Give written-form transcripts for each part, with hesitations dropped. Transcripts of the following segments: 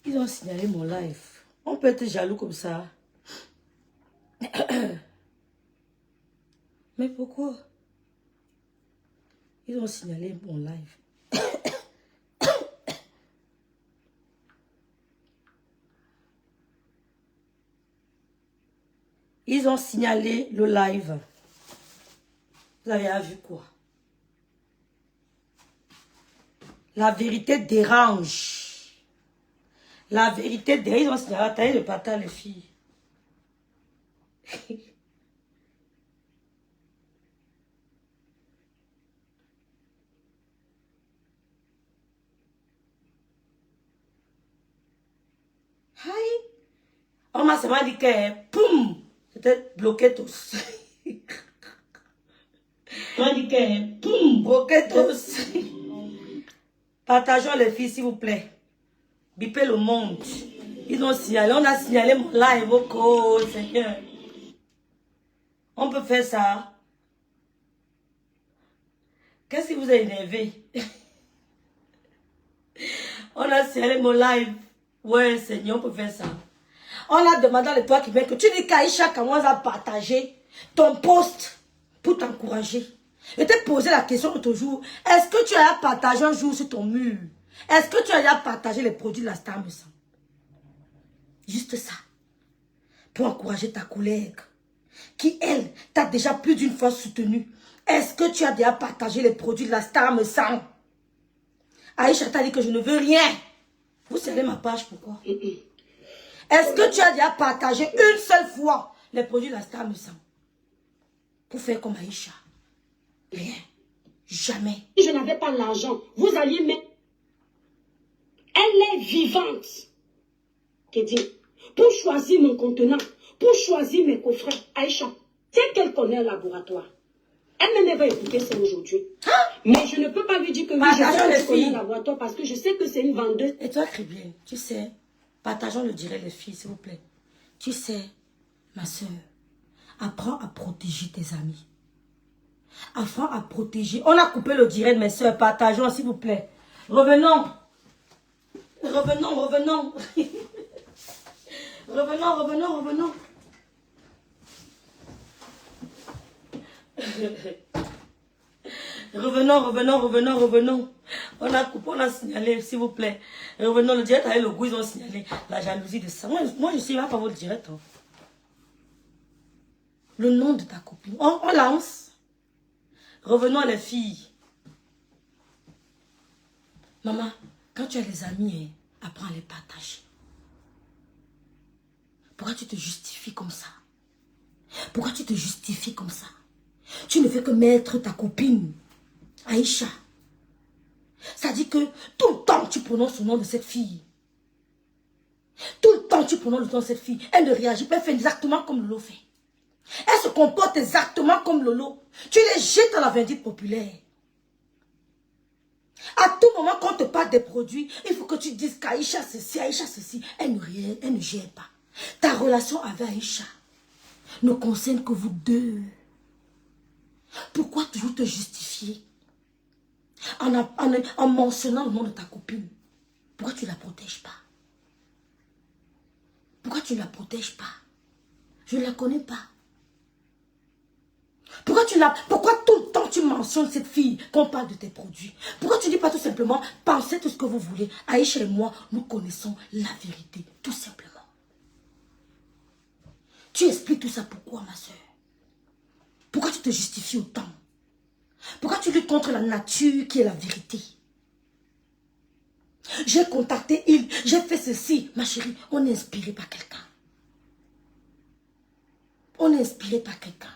Ils ont signalé mon live. On peut être jaloux comme ça. Mais pourquoi? Ils ont signalé mon live. Ils ont signalé le live. Vous avez vu quoi? La vérité dérange. La vérité dérange. Ils ont signalé. Attendez le patin, les filles. On m'a seulement dit que, poum, c'était bloqué tous. On m'a dit que, poum, bloqué tous. Partageons les filles, s'il vous plaît. Bipez le monde. Ils ont signalé, on a signalé mon live, oh Seigneur. On peut faire ça. Qu'est-ce qui vous a énervé? On a signalé mon live. Ouais, Seigneur, on peut faire ça. On a demandé à toi qui vient que tu dis qu'Aïcha commence à partager ton post pour t'encourager. Je t'ai posé la question l'autre jour. Est-ce que tu as partagé un jour sur ton mur? Est-ce que tu as partagé les produits de la Star Me Sang? Juste ça. Pour encourager ta collègue. Qui, elle, t'a déjà plus d'une fois soutenu. Est-ce que tu as déjà partagé les produits de la Star Me Sang? Aïcha t'a dit que je ne veux rien. Vous savez ma page, pourquoi? Est-ce que tu as déjà partagé une seule fois les produits de la Star Me Sang? Pour faire comme Aïcha? Rien. Jamais. Si je n'avais pas l'argent, vous alliez mettre... Elle est vivante. Kédine, pour choisir mon contenant, pour choisir mes coffrets, Aïcha, c'est qu'elle connaît un laboratoire. Elle va écouter ça aujourd'hui. Mais je ne peux pas lui dire que oui, je connais un laboratoire parce que je sais que c'est une vendeuse. Et toi, bien, tu sais, partageons le direct les filles, s'il vous plaît. Tu sais, ma soeur, apprends à protéger tes amis. Apprends à protéger. On a coupé le direct, mes soeurs, partageons, s'il vous plaît. Revenons. Revenons. revenons. Revenons. On a coupé, on a signalé, s'il vous plaît. Revenons, le direct avec le goût, ils ont signalé la jalousie de ça. Moi je suis là pour votre direct. Hein. Le nom de ta copine. On lance. Revenons les filles. Maman, quand tu as des amis, apprends à les partager. Pourquoi tu te justifies comme ça? Pourquoi tu te justifies comme ça? Tu ne fais que mettre ta copine, Aïcha. Ça dit que tout le temps tu prononces le nom de cette fille. Tout le temps tu prononces le nom de cette fille. Elle ne réagit pas, elle fait exactement comme Lolo fait. Elle se comporte exactement comme Lolo. Tu les jettes dans la vindicte populaire. À tout moment qu'on te parle des produits, il faut que tu dises qu'Aïcha ceci, Aïcha ceci. Elle ne gère pas. Ta relation avec Aïcha ne concerne que vous deux. Pourquoi toujours te justifier en mentionnant le nom de ta copine? Pourquoi tu ne la protèges pas? Pourquoi tu ne la protèges pas? Je ne la connais pas. Pourquoi tout le temps tu mentionnes cette fille qu'on parle de tes produits? Pourquoi tu ne dis pas tout simplement, pensez tout ce que vous voulez. Aïcha et moi, nous connaissons la vérité, tout simplement. Tu expliques tout ça pourquoi, ma soeur? Pourquoi tu te justifies autant? Pourquoi tu luttes contre la nature qui est la vérité? J'ai contacté il, j'ai fait ceci. Ma chérie, on est inspiré par quelqu'un. On est inspiré par quelqu'un.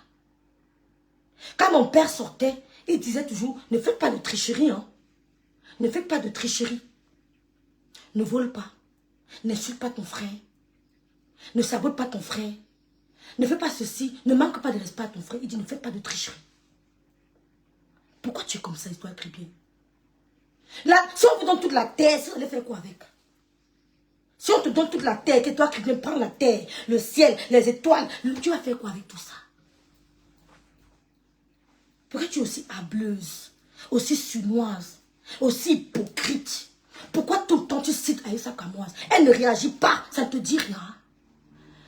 Quand mon père sortait, il disait toujours, ne faites pas de tricherie. Hein. Ne faites pas de tricherie. Ne vole pas. N'insulte pas ton frère. Ne sabote pas ton frère. Ne fais pas ceci. Ne manque pas de respect à ton frère. Il dit, ne faites pas de tricherie. Pourquoi tu es comme ça, histoire très bien? Là, si on vous donne toute la terre, si on allait faire quoi avec? Si on te donne toute la terre, que toi qui viens prendre la terre, le ciel, les étoiles, tu vas faire quoi avec tout ça? Pourquoi tu es aussi hableuse, aussi sunoise, aussi hypocrite, Pourquoi tout le temps tu cites Aïssa Kamoise? Elle ne réagit pas, ça ne te dit rien.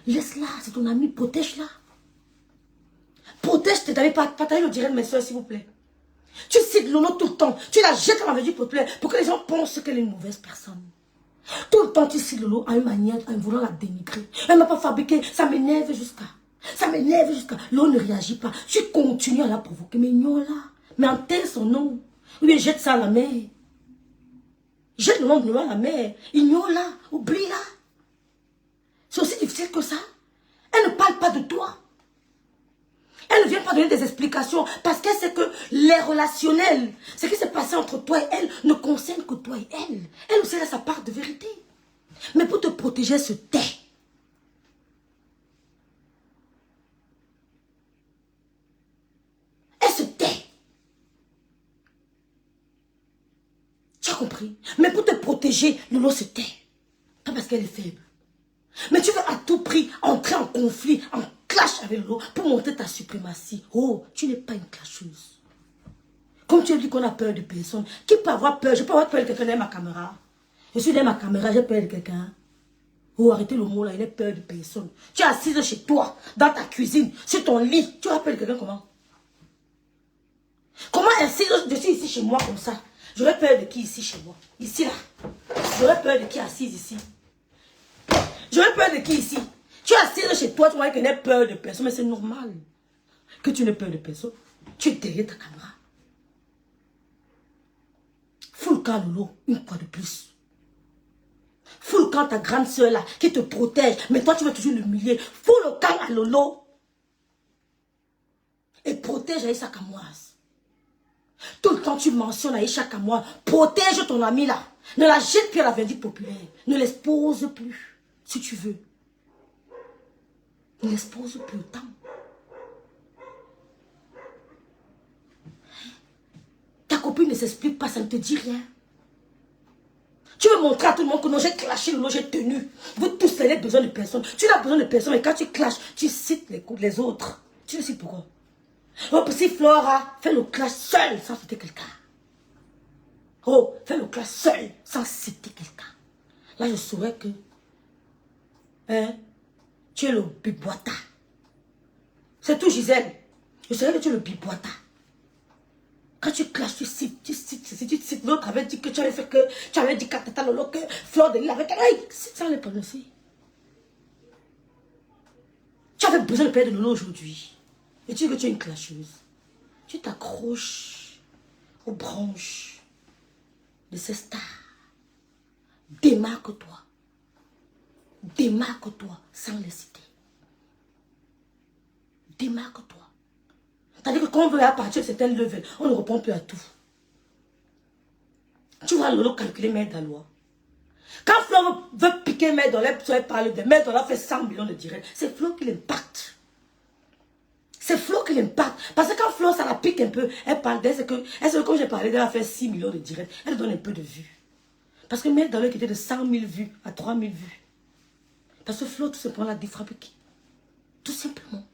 Laisse-la, c'est ton amie, protège-la. Protège tes amis, partagez le direct, mes soeurs, s'il vous plaît. Tu cites Lolo tout le temps, tu la jettes dans la vie populaire pour que les gens pensent qu'elle est une mauvaise personne. Tout le temps, tu cites Lolo à une manière, en voulant la dénigrer. Elle ne m'a pas fabriqué, ça m'énerve jusqu'à. Lolo ne réagit pas. Tu continues à la provoquer, mais ignore-la. Mais enterre son nom. Ou bien jette ça à la mer. Jette le nom de Lolo à la mer. Ignore-la, oublie-la. C'est aussi difficile que ça. Elle ne parle pas de toi. Elle ne vient pas donner des explications parce qu'elle sait que les relationnels, ce qui s'est passé entre toi et elle, ne concerne que toi et elle. Elle aussi a sa part de vérité. Mais pour te protéger, elle se tait. Elle se tait. Tu as compris? Mais pour te protéger, Lolo se tait. Pas parce qu'elle est faible. Mais tu veux à tout prix entrer en conflit, en clash avec Lolo pour montrer ta suprématie. Oh, tu n'es pas une clasheuse. Comme tu as dit qu'on a peur de personne. Qui peut avoir peur? Je peux avoir peur de quelqu'un derrière ma caméra. Je suis derrière ma caméra, j'ai peur de quelqu'un. Oh, arrêtez le mot là, il a peur de personne. Tu es assise chez toi, dans ta cuisine, sur ton lit. Tu as peur de quelqu'un comment? Comment assise? Je suis ici chez moi comme ça. J'aurais peur de qui ici chez moi? Ici là. J'aurais peur de qui assise ici? J'aurais peur de qui ici? Tu es assise chez toi, tu vois qu'elle n'a peur de personne, mais c'est normal que tu n'aies peur de personne. Tu es derrière ta caméra. Fous le camp Lolo, une fois de plus. Fous le camp ta grande soeur là, qui te protège, mais toi tu veux toujours l'humilier. Fous le camp à Lolo. Et protège Aïssa Kamoise. Tout le temps tu mentionnes Aïssa Kamoise. Protège ton ami là. Ne la jette plus à la vindicte populaire. Ne l'expose plus. Si tu veux. Ne l'expose plus autant. Ta copine ne s'explique pas, ça ne te dit rien. Tu veux montrer à tout le monde que non, j'ai clashé, non, j'ai tenu. Vous tous, vous avez besoin de personne. Tu n'as besoin de personne, mais quand tu clashes, tu cites les autres. Tu le sais pourquoi? Oh, si Flora fait le clash seul sans citer quelqu'un. Oh, fais le clash seul sans citer quelqu'un. Là, je saurais que tu es le biboita. C'est tout, Gisèle. Je saurais que tu es le biboita. Quand tu clashes, tu cites. L'autre avait dit que tu avais fait que, tu avais dit Katata Lolo, que Fleur de l'île avec elle. Ça les prononcer. Tu avais besoin de perdre de Lolo aujourd'hui. Et tu dis que tu es une clasheuse. Tu t'accroches aux branches de ces stars. Démarque-toi. Démarque-toi sans les citer. Démarque-toi. C'est-à-dire que quand on veut à partir de certains levels, on ne répond plus à tout. Tu vois Lolo calculer Mère Dalois. Quand Flo veut piquer Mère Dalois, elle parle de Mère Dalois fait 100 millions de directs. C'est Flo qui l'impacte. C'est Flo qui l'impacte. Parce que quand Flo, ça la pique un peu, elle parle d'elle, c'est que comme j'ai parlé d'elle, elle a fait 6 millions de directs. Elle donne un peu de vues. Parce que Mère Dalois qui était de 100 000 vues à 3 000 vues. Parce que Flo, tout simplement, l'a défabriqué. Tout simplement.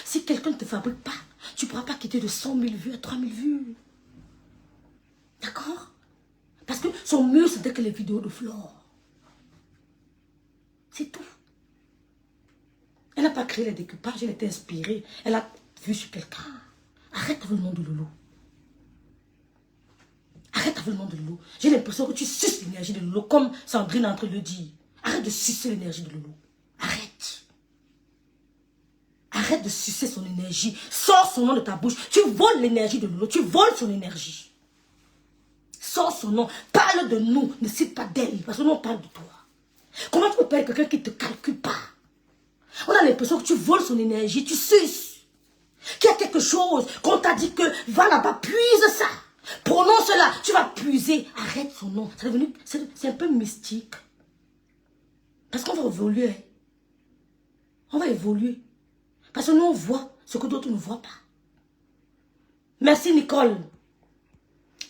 Si quelqu'un ne te fabrique pas, tu ne pourras pas quitter de 100 000 vues à 3 000 vues. D'accord? Parce que son mieux, c'était que les vidéos de Flore. C'est tout. Elle n'a pas créé les découpages, elle était inspirée. Elle a vu sur quelqu'un. Arrête avec le nom de Lolo. Arrête avec le nom de Lolo. J'ai l'impression que tu suces l'énergie de Lolo, comme Sandrine est en train de le dire. Arrête de sucer l'énergie de Lolo. Arrête. Arrête de sucer son énergie. Sors son nom de ta bouche. Tu voles l'énergie de Lolo. Tu voles son énergie. Sors son nom. Parle de nous. Ne cite pas d'elle. Parce que nous, on parle de toi. Comment tu peux parler quelqu'un qui ne te calcule pas? On a l'impression que tu voles son énergie. Tu suces. Qu'il y a quelque chose qu'on t'a dit que va là-bas, puise ça. Prononce cela. Tu vas puiser. Arrête son nom. C'est un peu mystique. Parce qu'on va évoluer. On va évoluer. Parce que nous, on voit ce que d'autres ne voient pas. Merci, Nicole.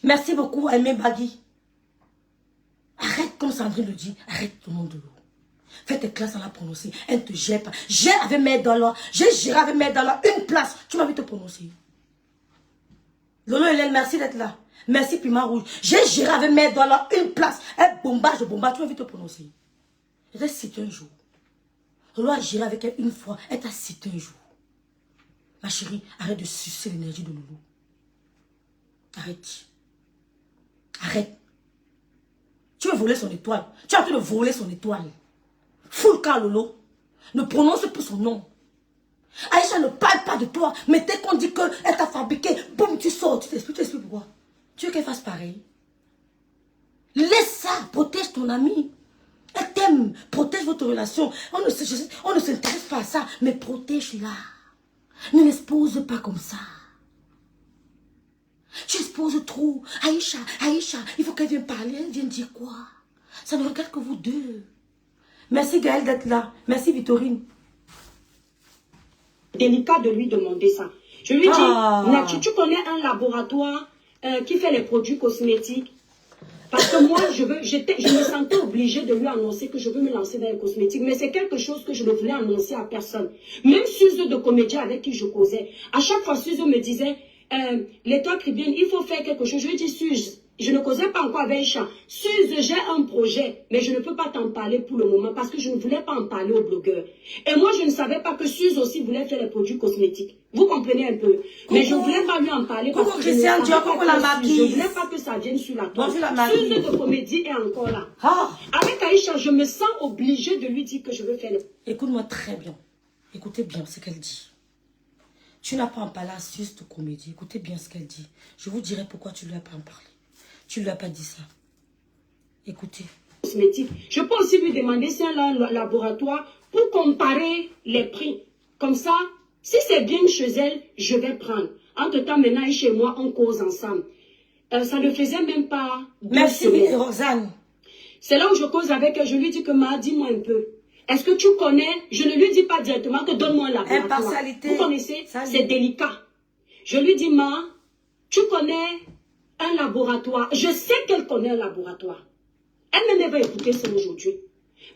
Merci beaucoup, Aimé Bagui. Arrête, comme Sandrine le dit, arrête ton nom de l'eau. Fais tes classes à la prononcer. Elle ne te gère pas. J'ai avec Mère Dalois. J'ai géré avec Mère Dalois une place. Tu m'as vu te prononcer. Lolo Hélène, merci d'être là. Merci Piment Rouge. J'ai géré avec mes doigts là une place. Un bombage, tu vas vite te prononcer. Je t'ai cité un jour. Je dois gérer avec elle une fois. Elle t'a cité un jour. Ma chérie, arrête de sucer l'énergie de Loulou. Arrête. Arrête. Tu veux voler son étoile. Tu as en train de voler son étoile. Fous le cas, Lolo. Ne prononce plus son nom. Aïcha ne parle pas de toi. Mais dès qu'on dit qu'elle t'a fabriqué, boum, tu sors. Tu t'expliques pourquoi. Tu veux qu'elle fasse pareil? Laisse ça. Protège ton ami. Elle t'aime. Protège votre relation. On ne s'intéresse pas à ça. Mais protège-la. Ne l'expose pas comme ça. Tu exposes trop. Aïcha, il faut qu'elle vienne parler. Elle vient dire quoi? Ça ne regarde que vous deux. Merci Gaëlle d'être là. Merci Victorine. Délicat de lui demander ça. Je lui dis, tu connais un laboratoire qui fait les produits cosmétiques? Parce que moi, je me sentais obligée de lui annoncer que je veux me lancer dans les cosmétiques. Mais c'est quelque chose que je ne voulais annoncer à personne. Même Suze de comédien avec qui je causais. À chaque fois, Suze me disait, l'étoile Caribbean, il faut faire quelque chose. Je lui dis, Suze, je ne causais pas encore avec Chan. Suze, j'ai un projet, mais je ne peux pas t'en parler pour le moment parce que je ne voulais pas en parler aux blogueurs. Et moi, je ne savais pas que Suze aussi voulait faire les produits cosmétiques. Vous comprenez un peu? Mais je ne voulais pas lui en parler parce que je ne voulais pas que ça vienne sur la toile. Suze de comédie est encore là. Avec Aïcha, je me sens obligée de lui dire que je veux faire les... Écoute-moi très bien. Écoutez bien ce qu'elle dit. Tu n'as pas en parlé à Suze de comédie. Écoutez bien ce qu'elle dit. Je vous dirai pourquoi tu ne lui as pas en parlé. Tu ne lui as pas dit ça. Écoutez. Je peux aussi lui demander si elle a un laboratoire pour comparer les prix. Comme ça, si c'est bien chez elle, je vais prendre. Entre-temps, maintenant, et chez moi, on cause ensemble. Ça ne faisait même pas... Merci, Rosanne. C'est là où je cause avec elle. Je lui dis que, Ma, dis-moi un peu. Est-ce que tu connais... Je ne lui dis pas directement que donne-moi un laboratoire. Impartialité. Vous connaissez? C'est délicat. Je lui dis, Ma, tu connais... un laboratoire. Je sais qu'elle connaît un laboratoire. Elle ne va écouter ça aujourd'hui.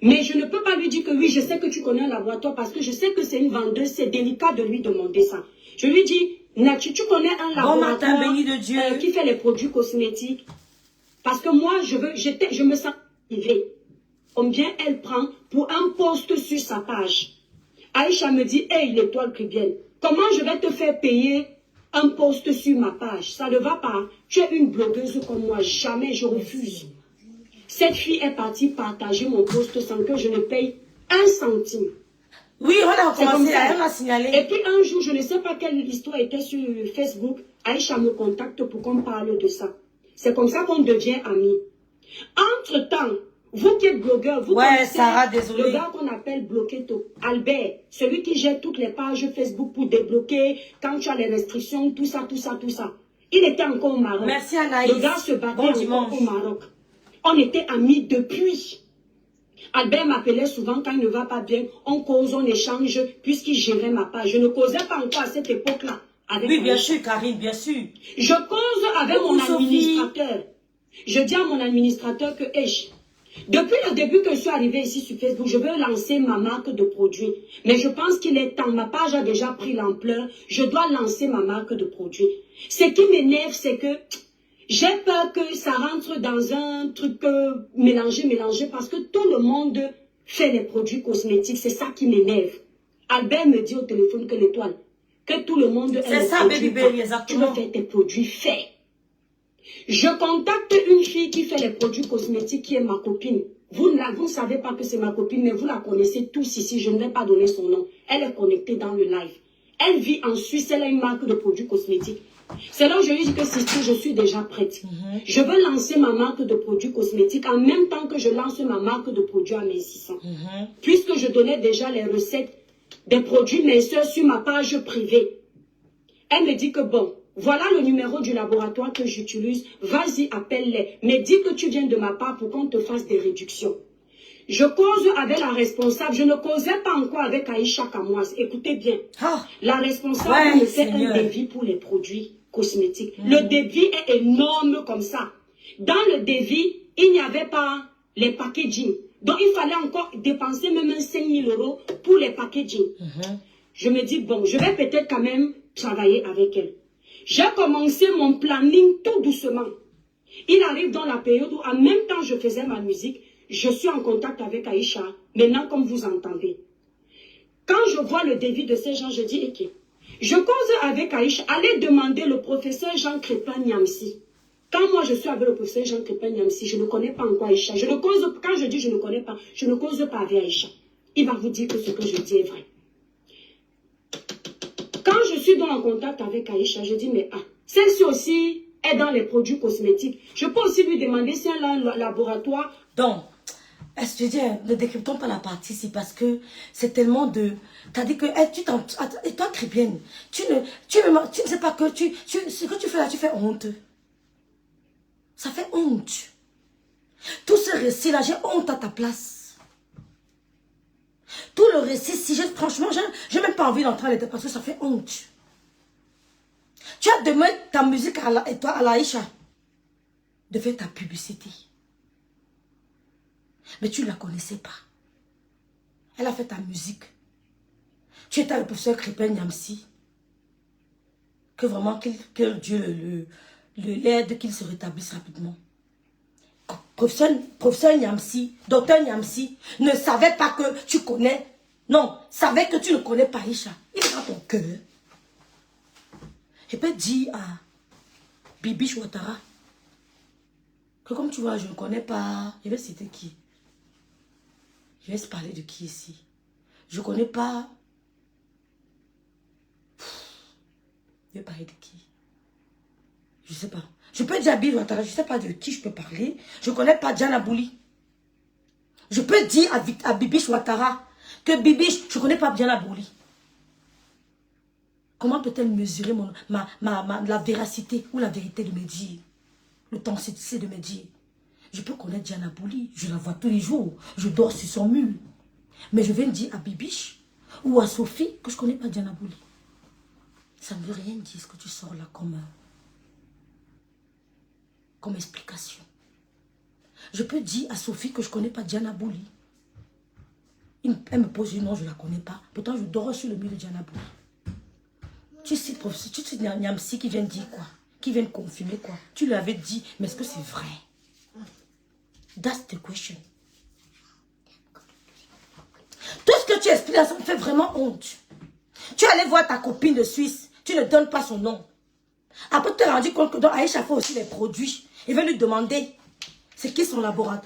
Mais je ne peux pas lui dire que oui, je sais que tu connais un laboratoire parce que je sais que c'est une vendeuse. C'est délicat de lui demander ça. Je lui dis, Nati, tu connais un laboratoire béni de Dieu. Qui fait les produits cosmétiques. Parce que moi, je me sens privée. Combien elle prend pour un post sur sa page. Aïcha me dit, hey, l'étoile Caribbean, comment je vais te faire payer un post sur ma page? Ça ne va pas. Tu es une blogueuse comme moi. Jamais je refuse. Cette fille est partie partager mon post sans que je ne paye 1 centime. Oui, on a commencé, elle m'a signalé. Et puis un jour, je ne sais pas quelle histoire était sur Facebook. Aïcha me contacte pour qu'on parle de ça. C'est comme ça qu'on devient amis. Entre-temps, vous qui êtes blogueur, vous connaissez Sarah, désolé. le gars qu'on appelle Bloqueto, Albert, celui qui gère toutes les pages Facebook pour débloquer quand tu as les restrictions, tout ça. Il était encore au Maroc. Merci Anaïs. Le gars se battait encore au Maroc. On était amis depuis. Albert m'appelait souvent quand il ne va pas bien. On cause, on échange, puisqu'il gérait ma page. Je ne causais pas encore à cette époque-là. Oui, bien sûr, Karine, bien sûr. Je cause avec mon administrateur. Je dis à mon administrateur que, depuis le début que je suis arrivée ici sur Facebook, je veux lancer ma marque de produits. Mais je pense qu'il est temps. Ma page a déjà pris l'ampleur. Je dois lancer ma marque de produits. Ce qui m'énerve, c'est que j'ai peur que ça rentre dans un truc mélangé, parce que tout le monde fait les produits cosmétiques. C'est ça qui m'énerve. Albert me dit au téléphone que l'étoile, que tout le monde... C'est ça, baby, exactement. Tu veux faire tes produits faits. Je contacte une fille qui fait les produits cosmétiques, qui est ma copine. Vous ne savez pas que c'est ma copine, mais vous la connaissez tous ici. Je ne vais pas donner son nom. Elle est connectée dans le live. Elle vit en Suisse, elle a une marque de produits cosmétiques. C'est là où je lui dis que je suis déjà prête. Je veux lancer ma marque de produits cosmétiques en même temps que je lance ma marque de produits amincissants. Puisque je donnais déjà les recettes des produits minceurs sur ma page privée. Elle me dit que bon, voilà le numéro du laboratoire que j'utilise. Vas-y, appelle-les. Mais dis que tu viens de ma part pour qu'on te fasse des réductions. Je cause avec la responsable. Je ne causais pas encore avec Aïcha Kamoise. Écoutez bien. La responsable me fait un devis pour les produits cosmétiques. Le devis est énorme comme ça. Dans le devis, il n'y avait pas les packaging. Donc, il fallait encore dépenser même 5 000 € pour les packaging. Je me dis, bon, je vais peut-être quand même travailler avec elle. J'ai commencé mon planning tout doucement. Il arrive dans la période où en même temps je faisais ma musique, je suis en contact avec Aïcha. Maintenant, comme vous entendez. Quand je vois le devis de ces gens, je dis, ok. Je cause avec Aïcha. Allez demander le professeur Jean Crépin Niamsi. Quand moi je suis avec le professeur Jean Crépin Niamsi, je ne connais pas encore Aïcha. Je ne cause, quand je dis je ne connais pas, je ne cause pas avec Aïcha. Il va vous dire que ce que je dis est vrai. Quand je suis dans le contact avec Aïcha, je dis, mais celle-ci aussi est dans les produits cosmétiques. Je peux aussi lui demander si elle a un laboratoire. Donc, est-ce que je dis, ne décryptons pas la partie ici parce que c'est tellement de... T'as dit que, et toi, Chrétienne, tu ne sais pas que ce que tu fais là, tu fais honte. Ça fait honte. Tout ce récit-là, j'ai honte à ta place. Tout le récit, si franchement, j'ai même pas envie d'entrer là-dedans parce que ça fait honte. Tu as demandé ta musique et toi, à l'Aïcha, de faire ta publicité. Mais tu ne la connaissais pas. Elle a fait ta musique. Tu étais le professeur Crépin Niamsi. Que vraiment, que Dieu l'aide, qu'il se rétablisse rapidement. Professeur Niamsi, docteur Niamsi, ne savait pas que tu connais. Non, savait que tu ne connais pas Aïcha. Il est dans ton cœur. Je peux dire à Bibi Ouattara que comme tu vois, je ne connais pas. Je vais citer qui? Je vais se parler de qui ici? Je ne connais pas. Je vais parler de qui? Je ne sais pas. Je peux dire à Bibi Ouattara, je ne sais pas de qui je peux parler. Je ne connais pas Diana Bouli. Je peux dire à Bibi Ouattara que Bibi, je ne connais pas Diana Bouli. Comment peut-elle mesurer la véracité ou la vérité de mes dires? L'authenticité de mes dires. Je peux connaître Diana Bouli. Je la vois tous les jours. Je dors sur son mur. Mais je vais dire à Bibiche ou à Sophie que je ne connais pas Diana Bouli. Ça ne veut rien dire ce que tu sors là comme explication. Je peux dire à Sophie que je ne connais pas Diana Bouli. Elle me pose une nom, je ne la connais pas. Pourtant, je dors sur le mur de Diana Bouli. Tu sais, Niamsi qui vient dire quoi? Qui vient confirmer quoi? Tu lui avais dit, mais est-ce que c'est vrai? That's the question. Tout ce que tu expliques là, ça me fait vraiment honte. Tu allais voir ta copine de Suisse, tu ne donnes pas son nom. Après, tu t'es rendu compte que dans Aïcha fait aussi les produits. Il va lui demander, c'est qui son laboratoire?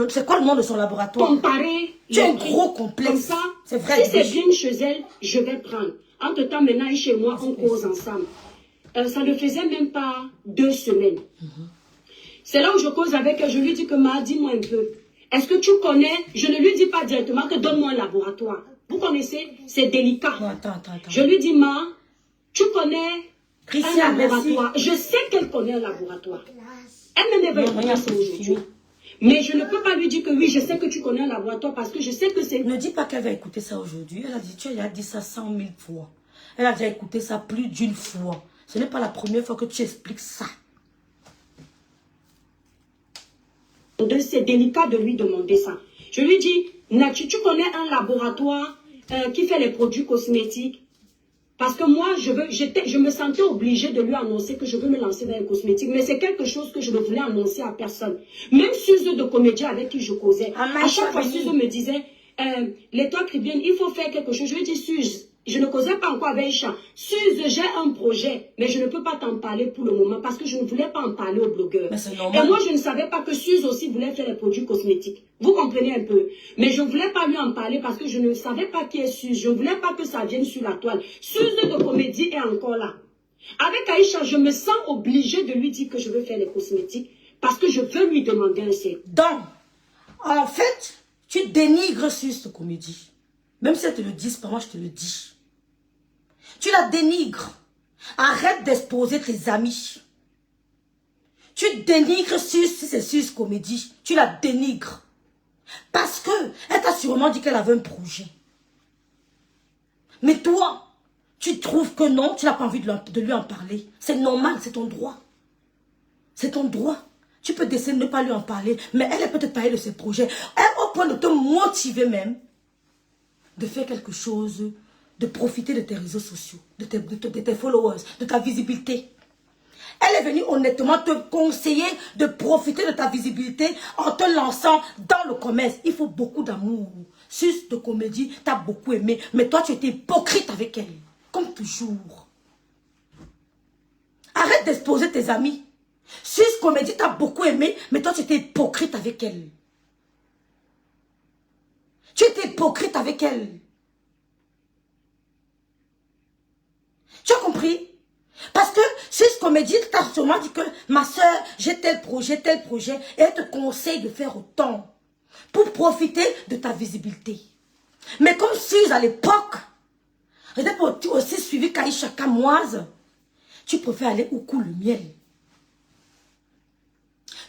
C'est quoi le nom de son laboratoire? Comparer. Tu as un gros complexe. C'est vrai. Si c'est bien chez elle, je vais prendre. Entre-temps, maintenant, chez moi, on cause ensemble. Ça ne faisait même pas 2 semaines. C'est là où je cause avec elle. Je lui dis que, dis-moi un peu. Est-ce que tu connais? Je ne lui dis pas directement que donne-moi un laboratoire. Vous connaissez? C'est délicat. Non, attends. Je lui dis, tu connais Christian, un laboratoire? merci. Je sais qu'elle connaît un laboratoire. Elle ne va pas ça aujourd'hui. Mais je ne peux pas lui dire que oui, je sais que tu connais un laboratoire parce que je sais que c'est... Ne dis pas qu'elle va écouter ça aujourd'hui. Elle a dit, tu as dit ça 100 000 fois. Elle a déjà écouté ça plus d'une fois. Ce n'est pas la première fois que tu expliques ça. C'est délicat de lui demander ça. Je lui dis, tu connais un laboratoire qui fait les produits cosmétiques? Parce que moi, je me sentais obligée de lui annoncer que je veux me lancer dans les cosmétiques. Mais c'est quelque chose que je ne voulais annoncer à personne. Même Suze de comédien avec qui je causais. À chaque fois, Suze me disait, l'étoile Caribbean, il faut faire quelque chose. Je lui dis, Suze, je ne causais pas encore avec Chan. Suze, j'ai un projet, mais je ne peux pas t'en parler pour le moment parce que je ne voulais pas en parler aux blogueurs. Et moi, je ne savais pas que Suze aussi voulait faire les produits cosmétiques. Vous comprenez un peu? Mais je ne voulais pas lui en parler parce que je ne savais pas qui est Suze. Je ne voulais pas que ça vienne sur la toile. Suze de comédie est encore là. Avec Aïcha, je me sens obligée de lui dire que je veux faire les cosmétiques parce que je veux lui demander un set. Donc, en fait, tu dénigres Suze de comédie. Même si elle te le dit, pas moi je te le dis. Tu la dénigres. Arrête d'exposer tes amis. Tu dénigres Suze si c'est Suze comédie. Tu la dénigres. Parce que elle t'a sûrement dit qu'elle avait un projet. Mais toi, tu trouves que non, tu n'as pas envie de lui en parler. C'est normal, c'est ton droit. C'est ton droit. Tu peux décider de ne pas lui en parler, mais elle est peut-être parlée de ses projets. Elle est au point de te motiver même de faire quelque chose de profiter de tes réseaux sociaux, de tes followers, de ta visibilité. Elle est venue honnêtement te conseiller de profiter de ta visibilité en te lançant dans le commerce. Il faut beaucoup d'amour. Sus de comédie, tu as beaucoup aimé, mais toi tu étais hypocrite avec elle, comme toujours. Arrête d'exposer tes amis. Sus comédie, tu as beaucoup aimé, mais toi tu étais hypocrite avec elle. Tu étais hypocrite avec elle. Tu as compris? Parce que Sus comédie, tu as sûrement dit que ma soeur, j'ai tel projet, et elle te conseille de faire autant pour profiter de ta visibilité. Mais comme Sus à l'époque, peut-être aussi suivi Kaïcha Kamoise, tu préfères aller où coule le miel.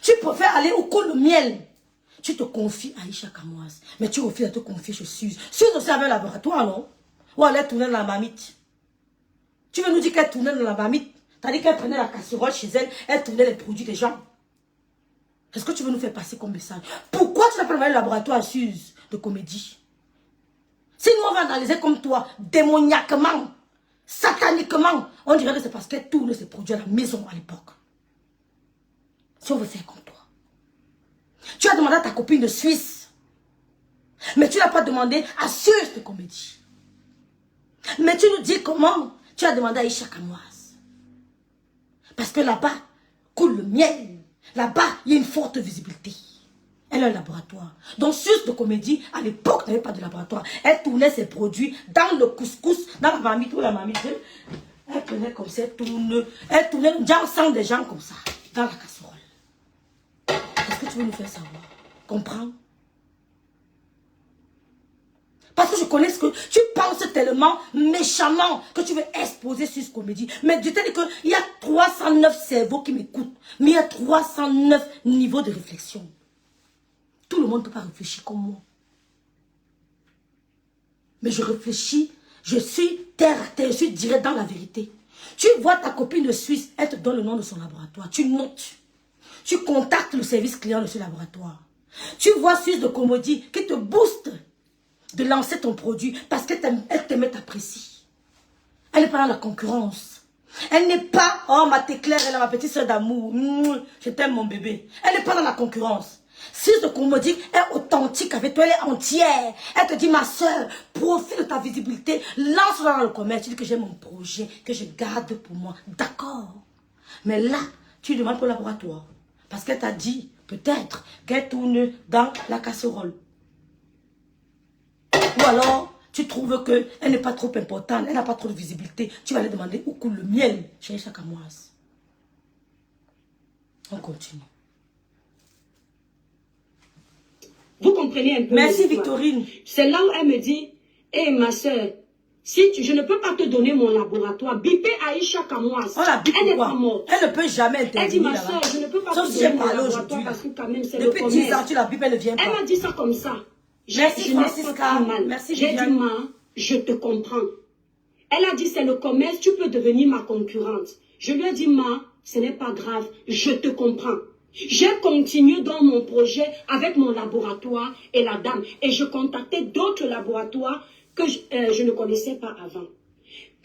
Tu préfères aller où coule le miel. Tu te confies à Aïcha Kamoise, mais tu refuses de te confier chez Sus. Sus aussi avait un laboratoire, non? Ou elle est tournée dans la marmite. Tu veux nous dire qu'elle tournait dans la marmite? T'as dit qu'elle prenait la casserole chez elle, elle tournait les produits des gens. Est-ce que tu veux nous faire passer comme message? Pourquoi tu n'as pas envoyé le laboratoire à Sus de comédie? Si nous on va analyser comme toi, démoniaquement, sataniquement, on dirait que c'est parce qu'elle tourne ses produits à la maison à l'époque. Si on veut faire comme toi. Tu as demandé à ta copine de Suisse, mais tu n'as pas demandé à Sus de comédie. Mais tu nous dis comment? Tu as demandé à Aïcha Kamoise. Parce que là-bas, coule le miel. Là-bas, il y a une forte visibilité. Elle a un laboratoire. Donc, Sus de comédie, à l'époque, n'avait pas de laboratoire. Elle tournait ses produits dans le couscous, dans la marmite ou la marmite. Elle prenait comme ça, elle tournait sans des gens comme ça, dans la casserole. Est-ce que tu veux nous faire savoir? Comprends? Parce que je connais ce que tu penses tellement méchamment que tu veux exposer sur ce comédie. Mais je te dis qu'il y a 309 cerveaux qui m'écoutent. Mais il y a 309 niveaux de réflexion. Tout le monde ne peut pas réfléchir comme moi. Mais je réfléchis, je suis terre à terre, je suis direct dans la vérité. Tu vois ta copine de Suisse, elle te donne le nom de son laboratoire. Tu notes. Tu contactes le service client de ce laboratoire. Tu vois Suisse de comédie qui te booste de lancer ton produit parce qu'elle t'aime, t'apprécie. Elle n'est pas dans la concurrence. Elle n'est pas, oh ma Claire, elle est ma petite soeur d'amour. Je t'aime mon bébé. Elle n'est pas dans la concurrence. Si ce qu'on me dit est authentique avec toi, elle est entière. Elle te dit, ma soeur, profite de ta visibilité, lance-la dans le commerce. Tu dis que j'ai mon projet, que je garde pour moi. D'accord. Mais là, tu demandes pour le laboratoire. Parce qu'elle t'a dit, peut-être, qu'elle tourne dans la casserole. Ou alors, tu trouves qu'elle n'est pas trop importante, elle n'a pas trop de visibilité. Tu vas aller demander où coule le miel chez Aïcha Kamoise. On continue. Vous comprenez un peu? Merci Victorine. C'est là où elle me dit, hé ma soeur, je ne peux pas te donner mon laboratoire. Bipé Aïcha Kamoise. Elle n'est pas morte. Elle ne peut jamais intervenir. Elle dit, ma soeur, je ne peux pas te donner mon laboratoire parce que quand même c'est le commerce. Depuis 10 ans, tu la bipes, elle ne vient pas. Elle m'a dit ça comme ça. Merci Francisca. Merci J'ai dit, ma, je te comprends. Elle a dit, c'est le commerce, tu peux devenir ma concurrente. Je lui ai dit, ma, ce n'est pas grave, je te comprends. J'ai continué dans mon projet avec mon laboratoire et la dame. Et je contactais d'autres laboratoires que je ne connaissais pas avant.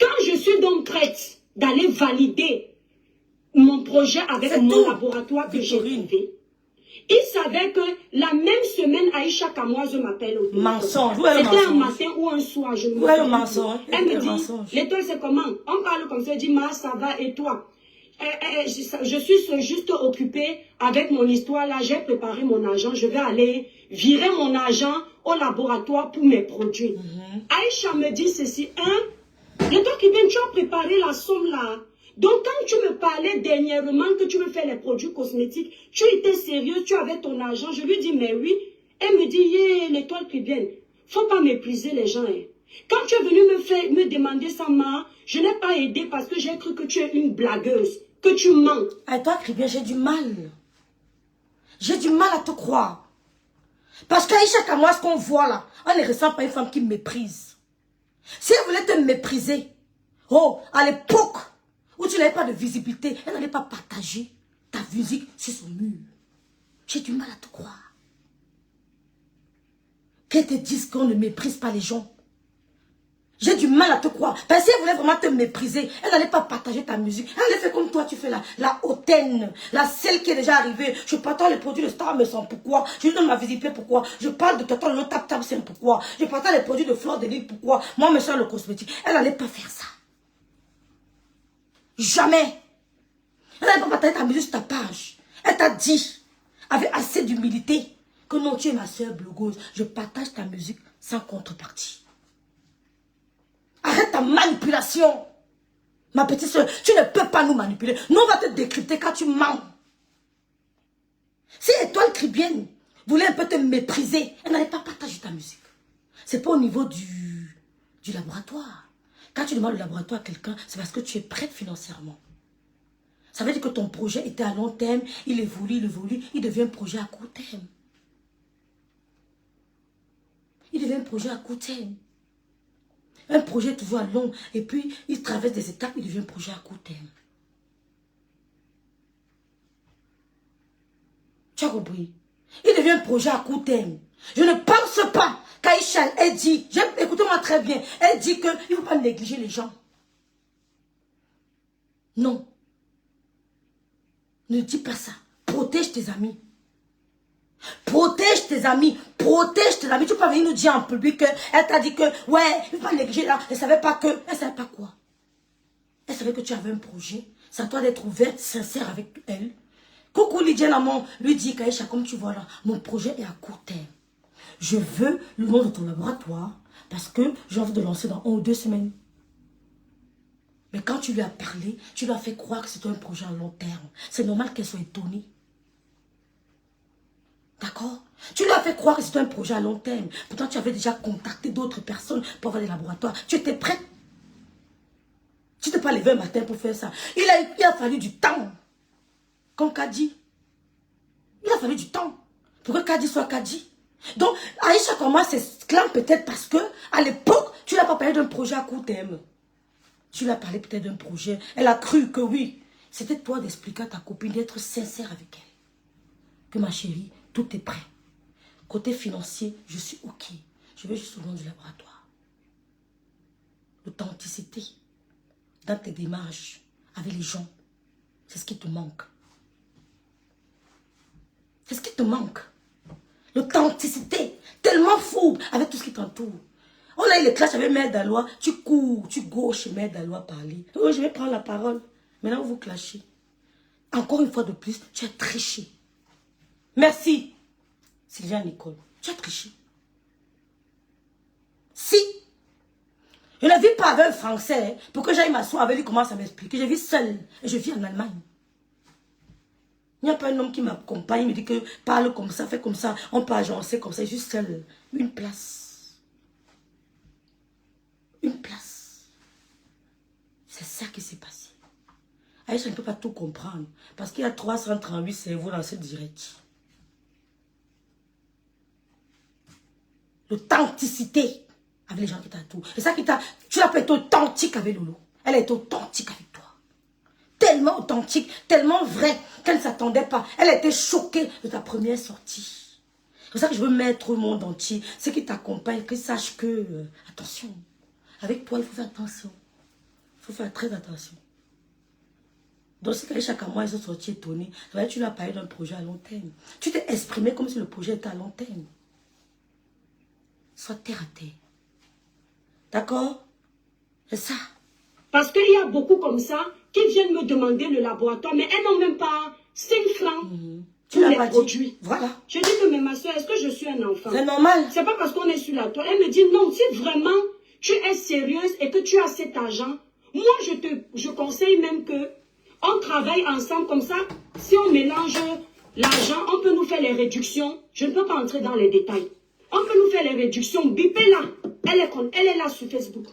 Quand je suis donc prête d'aller valider mon projet avec mon laboratoire que j'ai trouvé, il savait que la même semaine, Aïcha Kamoise m'appelle au téléphone. Mensonge. C'était un matin ou un soir. Je me le mensonge. Elle me dit, l'étoile c'est comment? On parle comme ça, elle dit, ma, ça va et toi? Je suis juste occupée avec mon histoire là, j'ai préparé mon argent, je vais aller virer mon argent au laboratoire pour mes produits. Aïcha me dit ceci, le temps qui vient, tu as préparé la somme là. Donc quand tu me parlais dernièrement que tu veux faire les produits cosmétiques, tu étais sérieuse, tu avais ton argent, je lui dis mais oui. Elle me dit, yeah, l'étoile qui vient, faut pas mépriser les gens. Hein. Quand tu es venu me demander ça, ma, je n'ai pas aidé parce que j'ai cru que tu es une blagueuse, que tu mens. À toi, Cribien, j'ai du mal. J'ai du mal à te croire. Parce qu'Aïcha Kamoise, ce qu'on voit là, on ne ressent pas une femme qui méprise. Si elle voulait te mépriser, oh, à l'époque où tu n'avais pas de visibilité, elle n'allait pas partager ta musique sur son mur. J'ai du mal à te croire. Qu'elle te dise qu'on ne méprise pas les gens. J'ai du mal à te croire. Parce qu'elle voulait vraiment te mépriser. Elle n'allait pas partager ta musique. Elle allait faire comme toi, tu fais la hautaine. Celle qui est déjà arrivée. Je partage les produits de Star Maison, pourquoi? Je lui donne ma visibilité, pourquoi? Je parle de Tonton le Tap Tap, c'est pourquoi? Je partage les produits de Fleur de Lille, pourquoi? Moi, me sers le cosmétique. Elle n'allait pas faire ça. Jamais. Elle n'allait pas partager ta musique sur ta page. Elle t'a dit, avec assez d'humilité, que non, tu es ma soeur blogueuse. Je partage ta musique sans contrepartie. Arrête ta manipulation. Ma petite soeur, tu ne peux pas nous manipuler. Nous, on va te décrypter quand tu mens. Si Étoile Caribbean voulait un peu te mépriser, elle n'allait pas partager ta musique. C'est pas au niveau du laboratoire. Quand tu demandes le laboratoire à quelqu'un, c'est parce que tu es prête financièrement. Ça veut dire que ton projet était à long terme, il évolue, il devient un projet à court terme. Il devient un projet à court terme. Un projet est toujours à long, et puis il traverse des étapes, il devient un projet à court terme. Tu as compris? Il devient un projet à court terme. Je ne pense pas qu'Aïcha, elle dit, écoutez-moi très bien, elle dit qu'il ne faut pas négliger les gens. Non. Ne dis pas ça. Protège tes amis. Protège tes amis. Protège tes amis. Tu peux pas venir nous dire en public qu'elle t'a dit que, ouais, il ne faut pas négliger là. Elle ne savait pas que. Elle ne savait pas quoi. Elle savait que tu avais un projet. C'est à toi d'être ouverte, sincère avec elle. Coucou Lydia Lamont lui dit qu'Aïcha, comme tu vois là, mon projet est à court terme. Je veux le nom de ton laboratoire parce que j'ai envie de lancer dans 1 ou 2 semaines. Mais quand tu lui as parlé, tu lui as fait croire que c'était un projet à long terme. C'est normal qu'elle soit étonnée. D'accord? Tu lui as fait croire que c'était un projet à long terme. Pourtant, tu avais déjà contacté d'autres personnes pour avoir des laboratoires. Tu étais prête. Tu t'es pas levé un matin pour faire ça. Il a fallu du temps. Comme Kadi. Il a fallu du temps. Pour que Kadi soit Kadi. Donc, Aïcha commence à s'exclame peut-être parce que, à l'époque, tu n'as pas parlé d'un projet à court terme. Tu lui as parlé peut-être d'un projet. Elle a cru que oui. C'était toi d'expliquer à ta copine, d'être sincère avec elle. Que ma chérie, tout est prêt. Côté financier, je suis OK. Je veux juste le nom du laboratoire. L'authenticité dans tes démarches avec les gens. C'est ce qui te manque. C'est ce qui te manque. L'authenticité. Tellement fou avec tout ce qui t'entoure. On a eu les classes avec Mère Dalois. Tu cours, tu gauches Mère Dalois parler. Oh, je vais prendre la parole. Maintenant, vous clashez. Encore une fois de plus, tu as triché. Merci, Sylvia Nicole. Tu as triché. Si je ne vis pas avec un Français pour que j'aille m'asseoir avec lui, commence à m'expliquer. Je vis seule et je vis en Allemagne. Il n'y a pas un homme qui m'accompagne, il me dit que parle comme ça, fais comme ça, on peut agencer comme ça, je suis seule. Une place. Une place. C'est ça qui s'est passé. Aïcha ne peut pas tout comprendre. Parce qu'il y a 338 cerveaux dans ce direct. L'authenticité avec les gens qui t'entourent. C'est ça qui t'a... Tu l'as pas été authentique avec Lolo. Elle est authentique avec toi. Tellement authentique, tellement vrai qu'elle ne s'attendait pas. Elle a été choquée de ta première sortie. C'est pour ça que je veux mettre au monde entier, ceux qui t'accompagnent, qu'ils sachent que... attention, avec toi, il faut faire attention. Il faut faire très attention. Donc, si chaque mois, ils sont sortis étonnés, tu lui as parlé d'un projet à long terme. Tu t'es exprimé comme si le projet était à long terme. Sois terre à terre. D'accord? C'est ça. Parce qu'il y a beaucoup comme ça qui viennent me demander le laboratoire, mais elles n'ont même pas 5 francs Tu pour l'as les pas produits. dit. Voilà. Je dis que, mais ma soeur, est-ce que je suis un enfant? C'est normal. C'est pas parce qu'on est sur la toile. Elle me dit, non, si vraiment tu es sérieuse et que tu as cet argent, moi, je conseille même que on travaille ensemble comme ça. Si on mélange l'argent, on peut nous faire les réductions. Je ne peux pas entrer dans les détails. On peut nous faire les réductions. Bipez-la. Elle est là sur Facebook.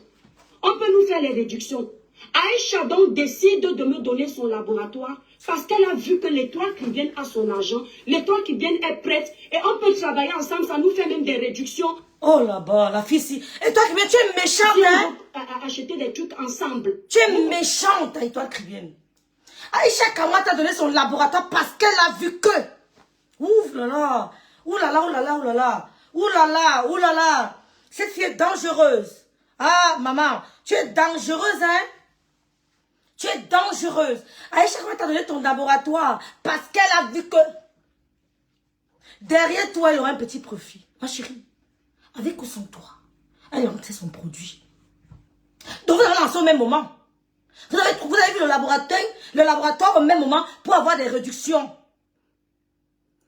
On peut nous faire les réductions. Aïcha donc décide de me donner son laboratoire parce qu'elle a vu que l'Étoile Caribbean a son argent. L'Étoile Caribbean est prête et on peut travailler ensemble. Ça nous fait même des réductions. Oh là-bas, la fille si. Et toi, tu es méchante, hein? À acheter des trucs ensemble. Tu es méchante, Étoile Caribbean. Aïcha Kamwa t'a donné son laboratoire parce qu'elle a vu que. Ouf là là. Ouh là là, ouh là là, ouh là là. Ouh là là, ouh là là. Cette fille est dangereuse. Ah, maman, tu es dangereuse, hein? Tu es dangereuse. Aïcha, comment t'as donné ton laboratoire? Parce qu'elle a vu que derrière toi, il y aura un petit profit. Ma chérie, avec ou sans toi, elle a lancé son produit. Donc vous avez lancé au même moment. Vous avez vu le laboratoire au même moment pour avoir des réductions.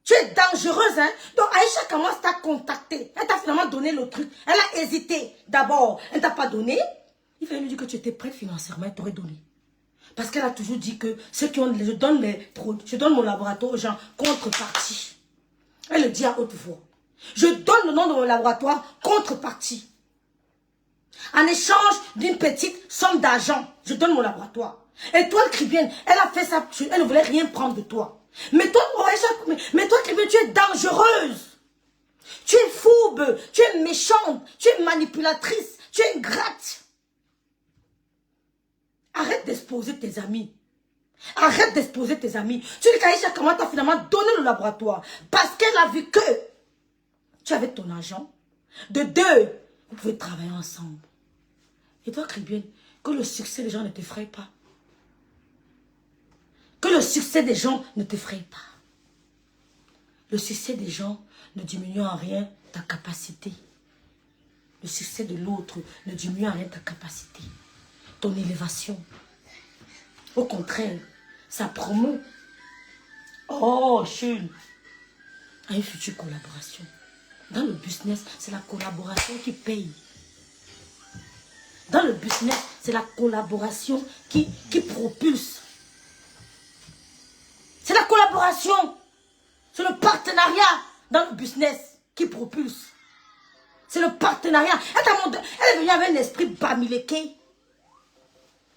Tu es dangereuse, hein? Donc Aïcha commence à contacter. Elle t'a finalement donné le truc. Elle a hésité. D'abord, elle ne t'a pas donné. Il fallait lui dire que tu étais prête financièrement, elle t'aurait donné. Parce qu'elle a toujours dit que ceux qui ont, je donne mon laboratoire aux gens, contrepartie. Elle le dit à haute voix. Je donne le nom de mon laboratoire, contrepartie. En échange d'une petite somme d'argent, je donne mon laboratoire. Et toi, Cribienne, elle a fait ça, elle ne voulait rien prendre de toi. Mais toi, Cribienne, tu es dangereuse. Tu es fourbe, tu es méchante, tu es manipulatrice, tu es ingrate. Arrête d'exposer tes amis. Arrête d'exposer tes amis. Tu dis qu'Aïcha, comment t'as finalement donné le laboratoire? Parce qu'elle a vu que tu avais ton argent. De deux, vous pouvez travailler ensemble. Et toi, Cribienne, que le succès des gens ne t'effraie pas. Que le succès des gens ne t'effraie pas. Le succès des gens ne diminue en rien ta capacité. Le succès de l'autre ne diminue en rien ta capacité. Ton élévation. Au contraire, ça promeut. Oh, Chune. À une future collaboration. Dans le business, c'est la collaboration qui paye. Dans le business, c'est la collaboration qui propulse. C'est la collaboration. C'est le partenariat dans le business qui propulse. C'est le partenariat. Elle est venue avec un esprit bamiléké.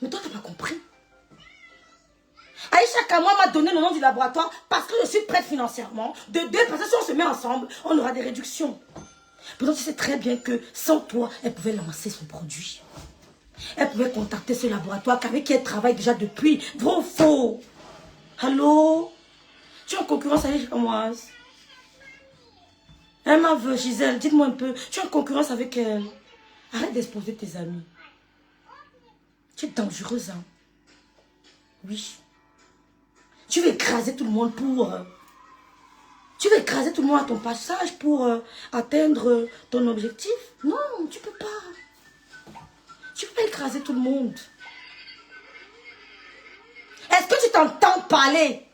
Mais toi, tu n'as pas compris. Aïcha Kamoua m'a donné le nom du laboratoire parce que je suis prête financièrement. De deux, parce que si on se met ensemble, on aura des réductions. Pourtant, tu sais très bien que sans toi, elle pouvait lancer son produit. Elle pouvait contacter ce laboratoire avec qui elle travaille déjà depuis. Vrai ou faux? Allô? Tu es en concurrence avec Aïcha Kamoua? Elle m'a vu, Gisèle, dites-moi un peu. Tu es en concurrence avec elle. Arrête d'exposer tes amis. Tu es dangereuse, hein? Oui. Tu veux écraser tout le monde pour... tu veux écraser tout le monde à ton passage pour atteindre ton objectif? Non, tu peux pas. Tu peux pas écraser tout le monde. Est-ce que tu t'entends parler?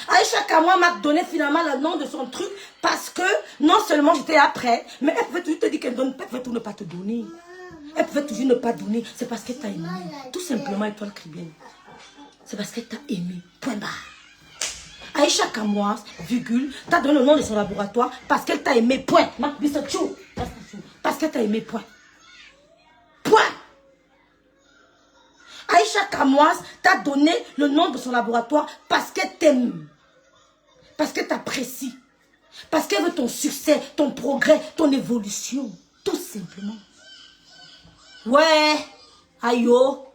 Aïcha Kamoua m'a donné finalement le nom de son truc parce que non seulement j'étais après, mais elle pouvait toujours te dire qu'elle donne, elle pouvait toujours ne pas te donner. Elle pouvait toujours ne pas donner. C'est parce qu'elle t'a aimé. Tout simplement, étoile Cribienne. C'est parce qu'elle t'a aimé. Point barre. Aïcha Kamoua, virgule, t'as donné le nom de son laboratoire parce qu'elle t'a aimé. Point. Parce qu'elle t'a aimé. Point. Point. Aïcha Kamoua t'a donné le nom de son laboratoire parce qu'elle t'aime. Parce qu'elle t'apprécie. Parce qu'elle veut ton succès, ton progrès, ton évolution. Tout simplement. Ouais. Aïe oh.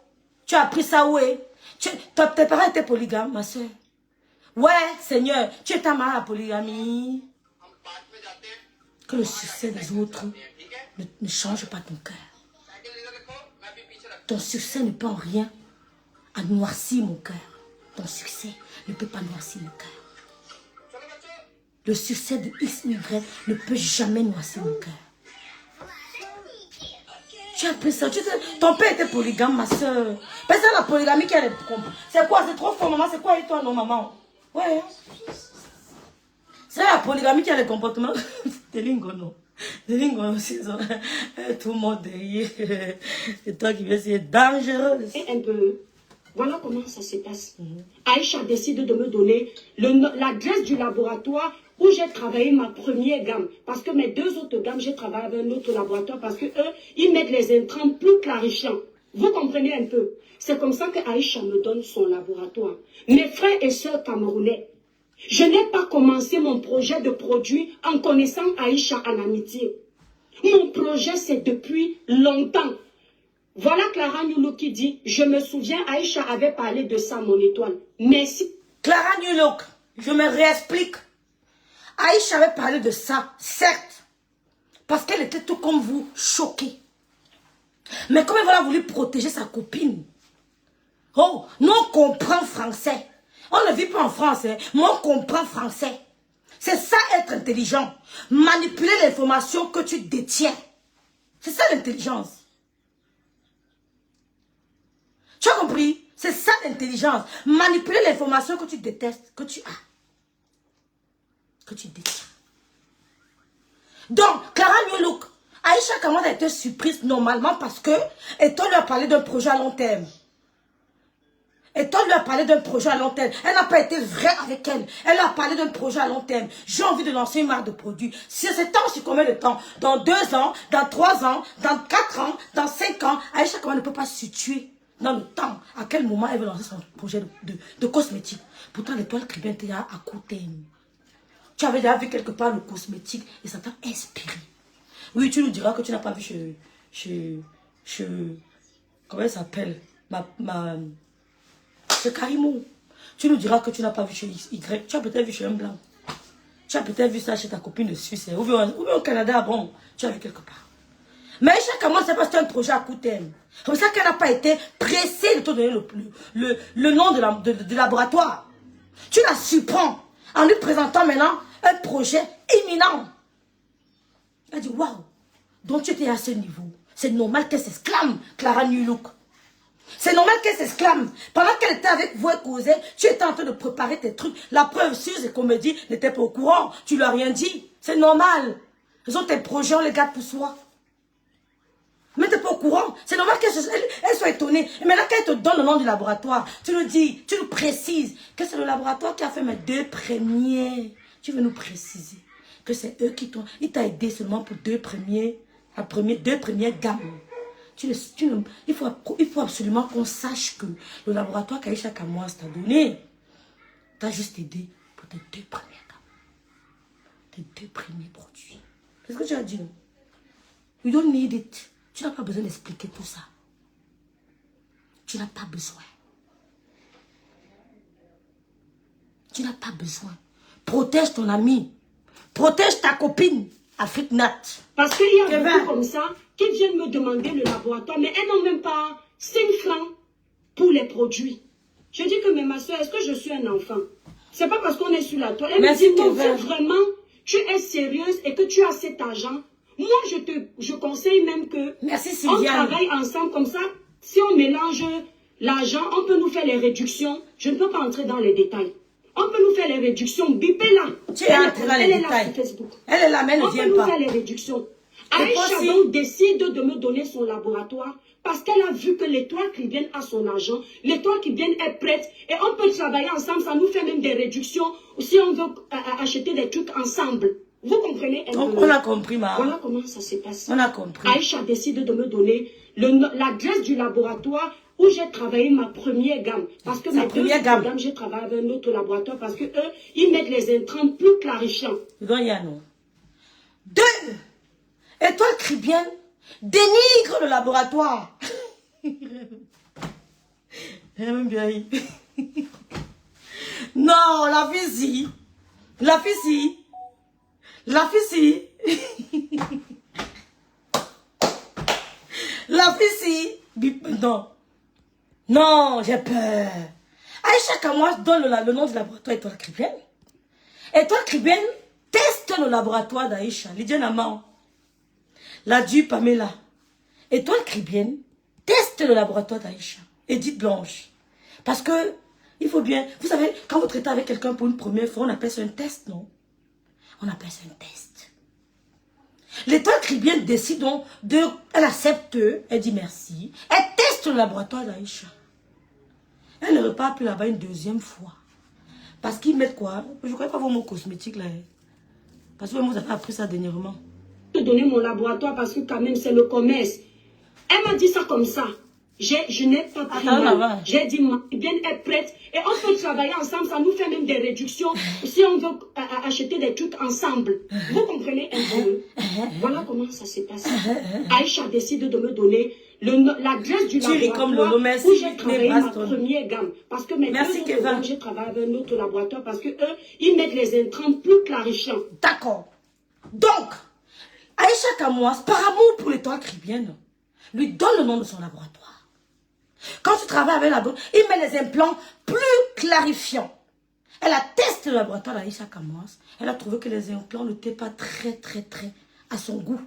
Tu as appris ça où est? Tes parents étaient polygames, ma soeur. Ouais, Seigneur, tu es ta mère à la polygamie. Que le succès des autres ne change pas ton cœur. Ton succès ne peut en rien noircir mon cœur. Ton succès ne peut pas noircir mon cœur. Le succès de X, Y ne peut jamais noircir mon cœur. Tu as appris ça. Ton père était polygame, ma soeur. Mais c'est la polygamie qui a les... C'est quoi? C'est trop fort, maman. C'est quoi avec toi, non, maman? Ouais. C'est la polygamie qui a les comportements. Des lingots, non. Des lingots aussi. Tout le monde derrière. C'est toi qui viens, c'est dangereux. Et un peu. Voilà comment ça se passe. Aïcha décide de me donner l'adresse du laboratoire où j'ai travaillé ma première gamme. Parce que mes deux autres gammes, j'ai travaillé avec un autre laboratoire parce que eux, ils mettent les intrants plus clarifiants. Vous comprenez un peu? C'est comme ça que Aïcha me donne son laboratoire. Mes frères et sœurs camerounais, je n'ai pas commencé mon projet de produit en connaissant Aïcha en amitié. Mon projet, c'est depuis longtemps. Voilà Clara Nyoulou qui dit, je me souviens, Aïcha avait parlé de ça, mon étoile. Merci. Clara Nyoulou, je me réexplique. Aïcha avait parlé de ça, certes, parce qu'elle était tout comme vous, choquée. Mais comme elle a voulu protéger sa copine. Oh, nous on comprend français. On ne vit pas en France, hein, mais on comprend français. C'est ça être intelligent. Manipuler l'information que tu détiens. C'est ça l'intelligence. Tu as compris? C'est ça l'intelligence. Manipuler l'information que tu détestes, que tu as. Que tu détiens. Donc, Clara New Look, Aïcha Kamara a été surprise normalement parce que Eton lui a parlé d'un projet à long terme. Eton lui a parlé d'un projet à long terme. Elle n'a pas été vraie avec elle. Elle a parlé d'un projet à long terme. J'ai envie de lancer une marque de produits. Si c'est temps, c'est combien de temps? Dans 2 ans, dans 3 ans, dans 4 ans, dans 5 ans, Aïcha Kamara ne peut pas se situer dans le temps. À quel moment elle veut lancer son projet de cosmétique? Pourtant, l'étoile Caribbean était à court terme. Tu avais déjà vu quelque part le cosmétique et ça t'a inspiré. Oui, tu nous diras que tu n'as pas vu chez comment elle s'appelle? Chez Karimo. Tu nous diras que tu n'as pas vu chez Y. Tu as peut-être vu chez un blanc. Tu as peut-être vu ça chez ta copine de Suisse. Ou bien au Canada, bon, tu as vu quelque part. Mais chaque mois, c'est parce que c'est un projet à court terme. C'est pour ça qu'elle n'a pas été pressée de te donner le nom de laboratoire. Tu la surprends en lui présentant maintenant un projet imminent. Elle dit, waouh, donc tu étais à ce niveau. C'est normal qu'elle s'exclame, Clara New Look. C'est normal qu'elle s'exclame. Pendant qu'elle était avec vous et causait, tu étais en train de préparer tes trucs. La preuve, Suze et Comédie n'étaient pas au courant. Tu leur as rien dit. C'est normal. Ils ont tes projets, on les garde pour soi. Mais tu n'es pas au courant. C'est normal qu'elle soit étonnée. Et maintenant qu'elle te donne le nom du laboratoire, tu nous dis, tu nous précises que c'est le laboratoire qui a fait mes 2 premiers. Tu veux nous préciser que c'est eux qui t'ont... Il t'a aidé seulement pour 2 premiers... 2 premières gammes. Il faut absolument qu'on sache que le laboratoire qu'Aïcha Kamwas t'a donné, t'a juste aidé pour tes 2 premières gammes. Tes 2 premiers produits. C'est ce que tu as dit, non? You don't need it. Tu n'as pas besoin d'expliquer tout ça. Tu n'as pas besoin. Tu n'as pas besoin. Protège ton ami. Protège ta copine. Afrique Nat. Parce qu'il y a beaucoup comme ça qui viennent me demander le laboratoire, mais elles n'ont même pas 5 francs pour les produits. Je dis que, mais ma soeur, est-ce que je suis un enfant? C'est pas parce qu'on est sur la toile. Elle me dit, non, vraiment, tu es sérieuse et que tu as cet argent. Moi, je conseille même que on travaille ensemble comme ça. Si on mélange l'argent, on peut nous faire les réductions. Je ne peux pas entrer dans les détails. On peut nous faire les réductions. Bipez-la. Tu es entrée dans les détails. Elle est là sur Facebook. Elle est là, mais elle ne vient pas. On peut nous faire les réductions. Aïcha donc décide de me donner son laboratoire parce qu'elle a vu que l'étoile Caribbean a son argent. L'étoile Caribbean est prête et on peut travailler ensemble. Ça nous fait même des réductions si on veut acheter des trucs ensemble. Vous comprenez? On a compris, ma. Voilà comment ça s'est passé. On a compris. Aïcha décide de me donner l'adresse du laboratoire où j'ai travaillé ma première gamme. Parce que ma deuxième gamme, j'ai travaillé avec un autre laboratoire parce que eux, ils mettent les intrants plus clarifiants. Donc, il y a non. 2. Étoile Caribbean dénigre le laboratoire. Non, la fille, la fille, la fille, la fille, non, non, j'ai peur. Aïcha Kamwas donne le nom du laboratoire Étoile Caribbean. Étoile Caribbean teste le laboratoire d'Aïcha, Lydia Naman, la due Pamela. Étoile Caribbean teste le laboratoire d'Aïcha, Edith Blanche. Parce que, il faut bien, vous savez, quand vous traitez avec quelqu'un pour une première fois, on appelle ça un test, non? On appelle ça un test. L'étoile Caribbean décide donc elle accepte, elle dit merci. Elle teste le laboratoire d'Aïcha. Elle ne repart plus là-bas une 2e fois. Parce qu'ils mettent quoi? Je ne connais pas vos mots cosmétiques là. Parce que vous avez appris ça dernièrement. Je vais donner mon laboratoire parce que quand même c'est le commerce. Elle m'a dit ça comme ça. Je n'ai pas pris mal. J'ai dit, bien être prête. Et on peut travailler ensemble, ça nous fait même des réductions si on veut acheter des trucs ensemble. Vous comprenez un peu? Voilà comment ça s'est passé. Aïcha décide de me donner l'adresse du laboratoire où j'ai travaillé ma première gamme. Parce que mes deux gammes, j'ai travaillé avec un autre laboratoire parce que eux, ils mettent les intrants plus clarifiants. D'accord. Donc, Aïcha Kamwas, par amour pour l'étoile caribéenne, lui donne le nom de son laboratoire. Quand tu travailles avec la docteur, il met les implants plus clarifiants. Elle a testé le laboratoire d'Aïcha Kamwas. Elle a trouvé que les implants n'étaient pas très à son goût.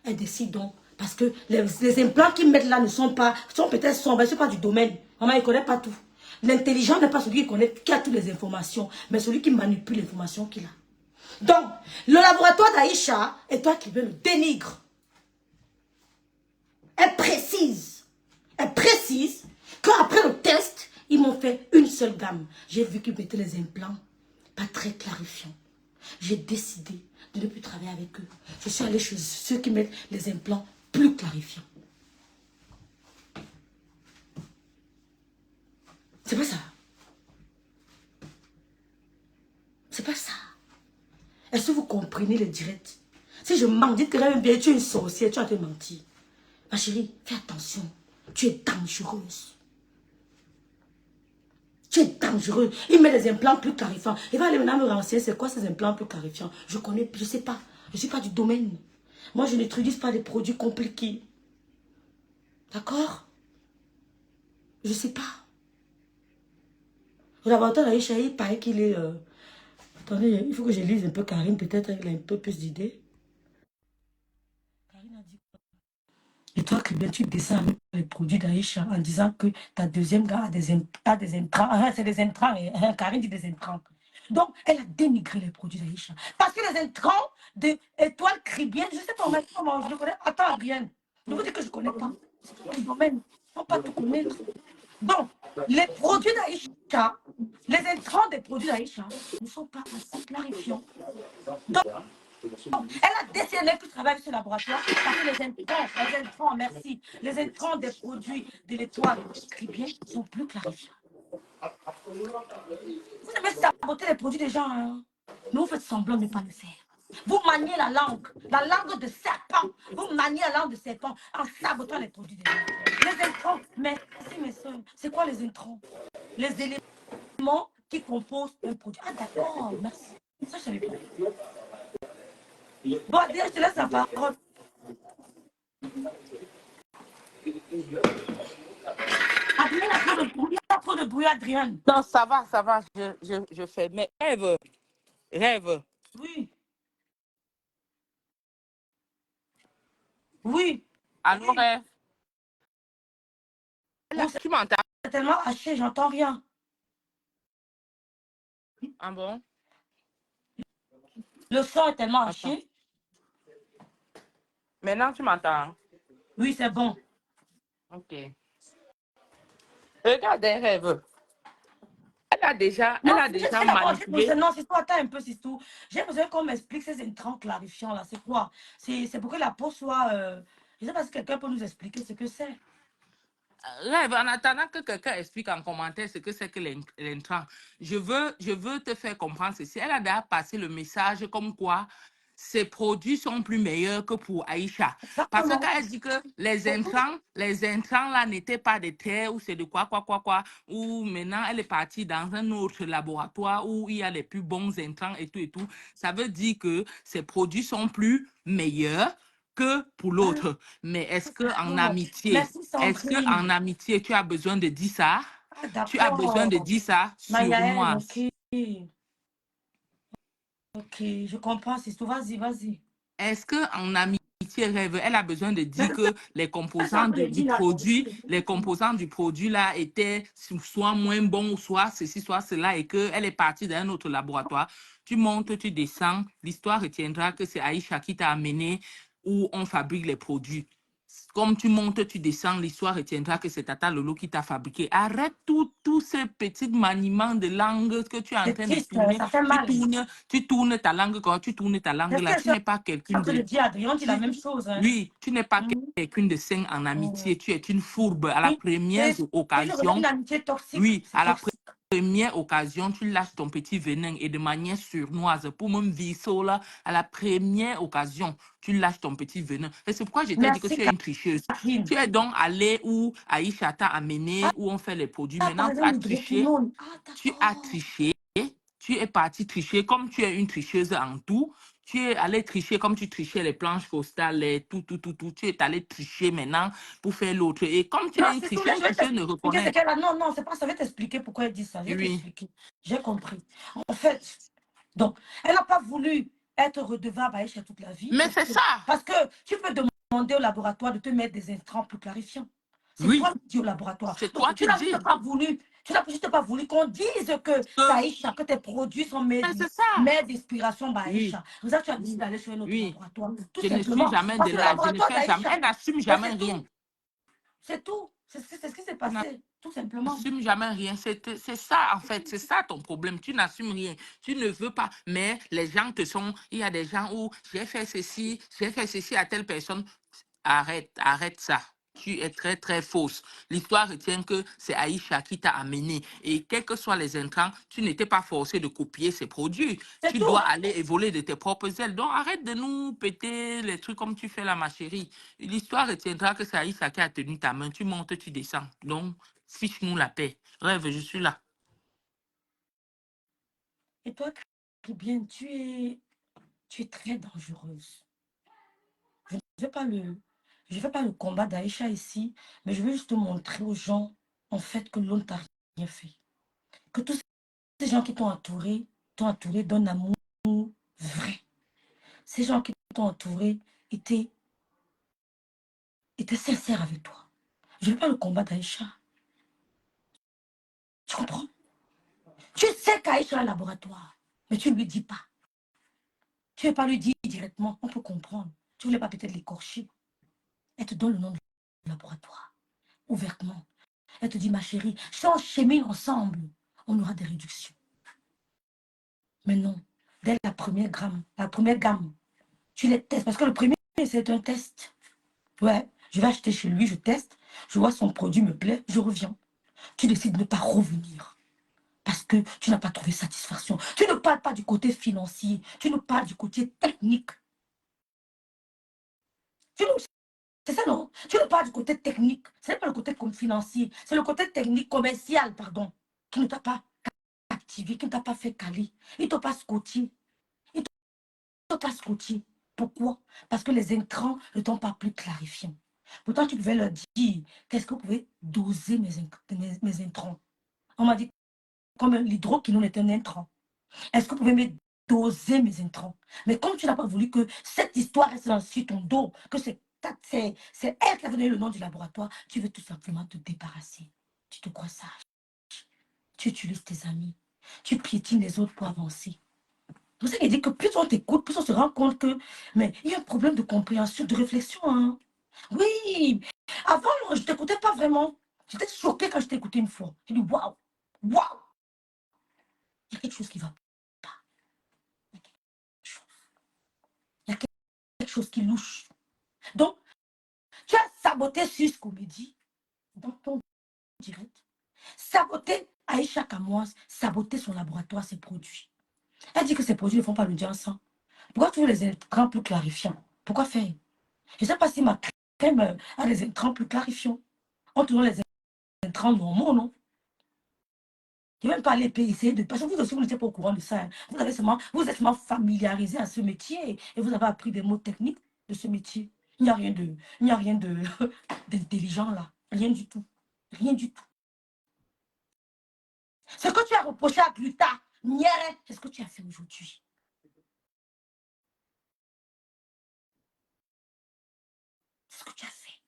Elle décide donc, parce que les implants qu'ils mettent là ne sont peut-être sombres, ce n'est pas du domaine. Maman, il ne connaît pas tout. L'intelligent n'est pas celui qui a toutes les informations, mais celui qui manipule l'information qu'il a. Donc, le laboratoire d'Aïcha, et toi qui veux le dénigre. Elle précise qu'après le test, ils m'ont fait une seule gamme. J'ai vu qu'ils mettaient les implants pas très clarifiants. J'ai décidé de ne plus travailler avec eux. Je suis allée chez ceux qui mettent les implants plus clarifiants. C'est pas ça. C'est pas ça. Est-ce que vous comprenez le direct? Si je mens, dites que même bien, tu es une sorcière, tu as te mentir. Ma chérie, fais attention. Tu es dangereuse. Tu es dangereuse. Il met les implants plus clarifiants. Il va aller maintenant me renseigner, c'est quoi ces implants plus clarifiants? Je connais, je sais pas. Je ne suis pas du domaine. Moi, je n'utilise pas des produits compliqués. D'accord? Je ne sais pas. Le laboratoire d'Aïcha, il paraît qu'il est... Attendez, il faut que je lise un peu Karine, peut-être elle a un peu plus d'idées. Karine a dit quoi? Et toi, Kribia, tu descends avec les produits d'Aïcha en disant que ta deuxième gars a des intrants. Ah, c'est des intrants. Karine dit des intrants. Donc, elle a dénigré les produits d'Aïcha. Parce que les intrants de Étoile Cribienne, je ne sais pas comment je le connais. Attends, Adrienne. Je vous dis que je ne connais pas. C'est pas le domaine. Il ne faut pas tout connaître. Donc, les produits d'Aïcha, les intrants des produits d'Aïcha ne sont pas assez clarifiants. Donc, elle a décidé de travailler avec ce laboratoire parce que les intrants des produits de l'Étoile Cribienne sont plus clarifiants. Vous avez saboté les produits des gens, hein? Mais vous faites semblant de ne pas le faire. Vous maniez la langue de serpent. Vous maniez la langue de serpent en sabotant les produits des gens. Les intrants, merci mes soeurs. C'est quoi les intrants? Les éléments qui composent un produit. Ah d'accord, merci. Ça, je savais pas. Bon, Adrien, je te laisse la parole. Adrien, il y a trop de bruit, Adrien. Non, ça va, je fais. Mais rêve. Oui. Oui. Alors, rêve. Bon, Tu m'entends? c'est tellement haché, j'entends rien. Ah bon? Le son est tellement haché. Maintenant, tu m'entends? Oui, c'est bon. Ok. Regarde un rêve. Elle a déjà manipulé. Non, c'est toi, attends un peu, c'est tout. J'ai besoin qu'on m'explique ces intrants clarifiants là. C'est quoi? C'est pour que la peau soit... Je ne sais pas si quelqu'un peut nous expliquer ce que c'est. Rêve, en attendant que quelqu'un explique en commentaire ce que c'est que l'intrant, je veux te faire comprendre ceci. Elle a déjà passé le message comme quoi ces produits sont plus meilleurs que pour Aïcha. Parce que quand elle dit que les intrants là n'étaient pas de terre ou c'est de quoi, ou maintenant elle est partie dans un autre laboratoire où il y a les plus bons intrants et tout, ça veut dire que ces produits sont plus meilleurs que pour l'autre. Mais est-ce qu'en amitié, tu as besoin de dire ça? Tu as besoin de dire ça sur moi. Ok, je comprends, c'est tout. Vas-y. Est-ce qu'en amitié, rêve, elle a besoin de dire que les composants du produit là étaient soit moins bons, soit ceci, soit cela, et qu'elle est partie d'un autre laboratoire? Tu montes, tu descends, l'histoire retiendra que c'est Aïcha qui t'a amené où on fabrique les produits. Comme tu montes, tu descends, l'histoire retiendra que c'est Tata Lolo qui t'a fabriqué. Arrête tous ces petits maniements de langue que tu es en train de tourner. Ça fait mal. Tu tournes ta langue quand tu tournes ta langue là. Tu n'es pas quelqu'un de... On dit la même chose. Hein. Oui, tu n'es pas quelqu'un de sain en amitié. Tu es une fourbe. À la première occasion... Une amitié toxique. Oui, à la première occasion, tu lâches ton petit venin et de manière sournoise pour me viser là, à la première occasion, tu lâches ton petit venin. Et c'est pourquoi je t'ai dit que tu es une tricheuse. Tu es donc allé où Aïcha t'a amené, où on fait les produits. Maintenant, tu as triché. Tu as triché. Tu es parti tricher. Comme tu es une tricheuse en tout, Tu es allé tricher comme tu trichais les planches postales, tout. Tu es allé tricher maintenant pour faire l'autre. Et comme tu Non, es une c'est tout. Je vais tricheuse ne t'expliquer ce reconnaît. qu'elle a. Non, non, c'est pas ça. Je vais t'expliquer pourquoi elle dit ça. Je vais Oui, t'expliquer. J'ai compris. En fait, donc, elle n'a pas voulu être redevable à Aïcha toute la vie. mais c'est ça. Parce que tu peux demander au laboratoire de te mettre des intrants plus clarifiants. C'est Oui, toi qui dis au laboratoire. c'est Donc, toi tu qui n'as dis. juste pas voulu. Tu n'as juste pas voulu qu'on dise que c'est Aïcha, que tes produits sont Mais c'est ça. made d'inspiration par Oui, Aïcha. Pour ça, tu as décidé d'aller sur un autre oui. laboratoire. Tout Je ne suis simplement. jamais Parce de que le là. Je ne laboratoire fais jamais. d'Aïcha, Elle n'assume ben, jamais c'est rien. tout. C'est tout. C'est ce qui s'est Tu passé. Tout simplement. n'assumes jamais rien. C'est ça, en fait. C'est ça ton problème. Tu n'assumes rien. Tu ne veux pas. Mais les gens te sont. Il y a des gens où j'ai fait ceci à telle personne. Arrête ça. Tu es très, très fausse. L'histoire retient que c'est Aïcha qui t'a amené. Et quels que soient les intrants, tu n'étais pas forcé de copier ses produits. C'est Tu tout. dois aller et voler de tes propres ailes. Donc, arrête de nous péter les trucs comme tu fais là, ma chérie. L'histoire retiendra que c'est Aïcha qui a tenu ta main. Tu montes, tu descends. Donc, fiche-nous la paix. Rêve, je suis là. Et toi, bien, tu es très dangereuse. Je ne fais pas le combat d'Aïcha ici, mais je veux juste te montrer aux gens, en fait, que l'on ne t'a rien fait. Que tous ces gens qui t'ont entouré d'un amour vrai. Ces gens qui t'ont entouré étaient sincères avec toi. Je ne fais pas le combat d'Aïcha. Tu comprends? Tu sais qu'Aïcha a un laboratoire, mais tu ne lui dis pas. Tu ne veux pas lui dire directement, on peut comprendre. Tu ne voulais pas peut-être l'écorcher. Elle te donne le nom du laboratoire, ouvertement. Elle te dit, ma chérie, si on chemine ensemble, on aura des réductions. Mais non, dès la première gamme, tu les testes. Parce que le premier, c'est un test. Ouais, je vais acheter chez lui, je teste, je vois son produit me plaît, je reviens. Tu décides de ne pas revenir. Parce que tu n'as pas trouvé satisfaction. Tu ne parles pas du côté financier, tu ne parles du côté technique. C'est ça, non? Tu ne parles du côté technique. Ce n'est pas le côté financier, c'est le côté technique, commercial, pardon, qui ne t'a pas activé, qui ne t'a pas fait caler. Il ne t'a pas scotché. Il ne t'a pas scotché. Pourquoi? Parce que les intrants ne t'ont pas plus clarifiant. Pourtant, tu pouvais leur dire, qu'est-ce que vous pouvez doser mes intrants? On m'a dit, comme l'hydroquinone est un intrant. Est-ce que vous pouvez me doser mes intrants? Mais comme tu n'as pas voulu que cette histoire reste sur ton dos, que c'est elle qui a donné le nom du laboratoire, tu veux tout simplement te débarrasser. Tu te crois sage. Tu utilises tes amis. Tu piétines les autres pour avancer. C'est pour ça qu'il dit que plus on t'écoute, plus on se rend compte que, mais il y a un problème de compréhension, de réflexion. Hein. Oui, avant, je ne t'écoutais pas vraiment. J'étais choquée quand je t'écoutais une fois. J'ai dit, waouh, waouh, il y a quelque chose qui va pas. Il y a quelque chose qui louche. Donc, tu as saboté Sus Comédie dans ton direct. Saboté Aïcha Kamoise, saboté son laboratoire, ses produits. Elle dit que ses produits ne font pas le bien sang. Pourquoi tu veux les intrants plus clarifiants? Pourquoi faire? Je ne sais pas si ma crème a des intrants plus clarifiants. On te donne les intrants normaux, non? Je ne vais même pas aller essayer de... Parce que vous aussi, vous n'êtes pas au courant de ça. Hein. Vous êtes seulement familiarisé à ce métier et vous avez appris des mots techniques de ce métier. Il n'y a rien d'intelligent là. Rien du tout. Rien du tout. Ce que tu as reproché à Gluta, Nière, c'est ce que tu as fait aujourd'hui. C'est ce que tu as fait.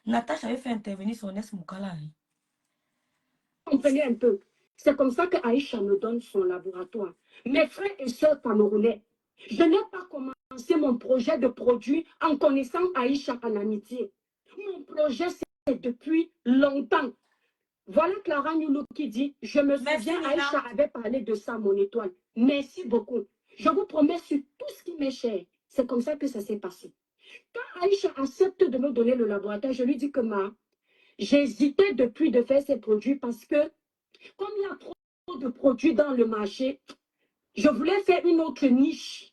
Natacha avait fait intervenir son ex-Moukala. Hein. Comprenez un peu. C'est comme ça que Aïcha me donne son laboratoire. Mes frères et sœurs camerounais, je n'ai pas commencé mon projet de produit en connaissant Aïcha en amitié. Mon projet, c'est depuis longtemps. Voilà Clara Nyoulou qui dit, je me souviens, Aïcha avait parlé de ça, mon étoile. Merci beaucoup. Je vous promets sur tout ce qui m'est cher. C'est comme ça que ça s'est passé. Quand Aïcha accepte de me donner le laboratoire, je lui dis que j'hésitais depuis de faire ces produits parce que comme il y a trop de produits dans le marché, je voulais faire une autre niche.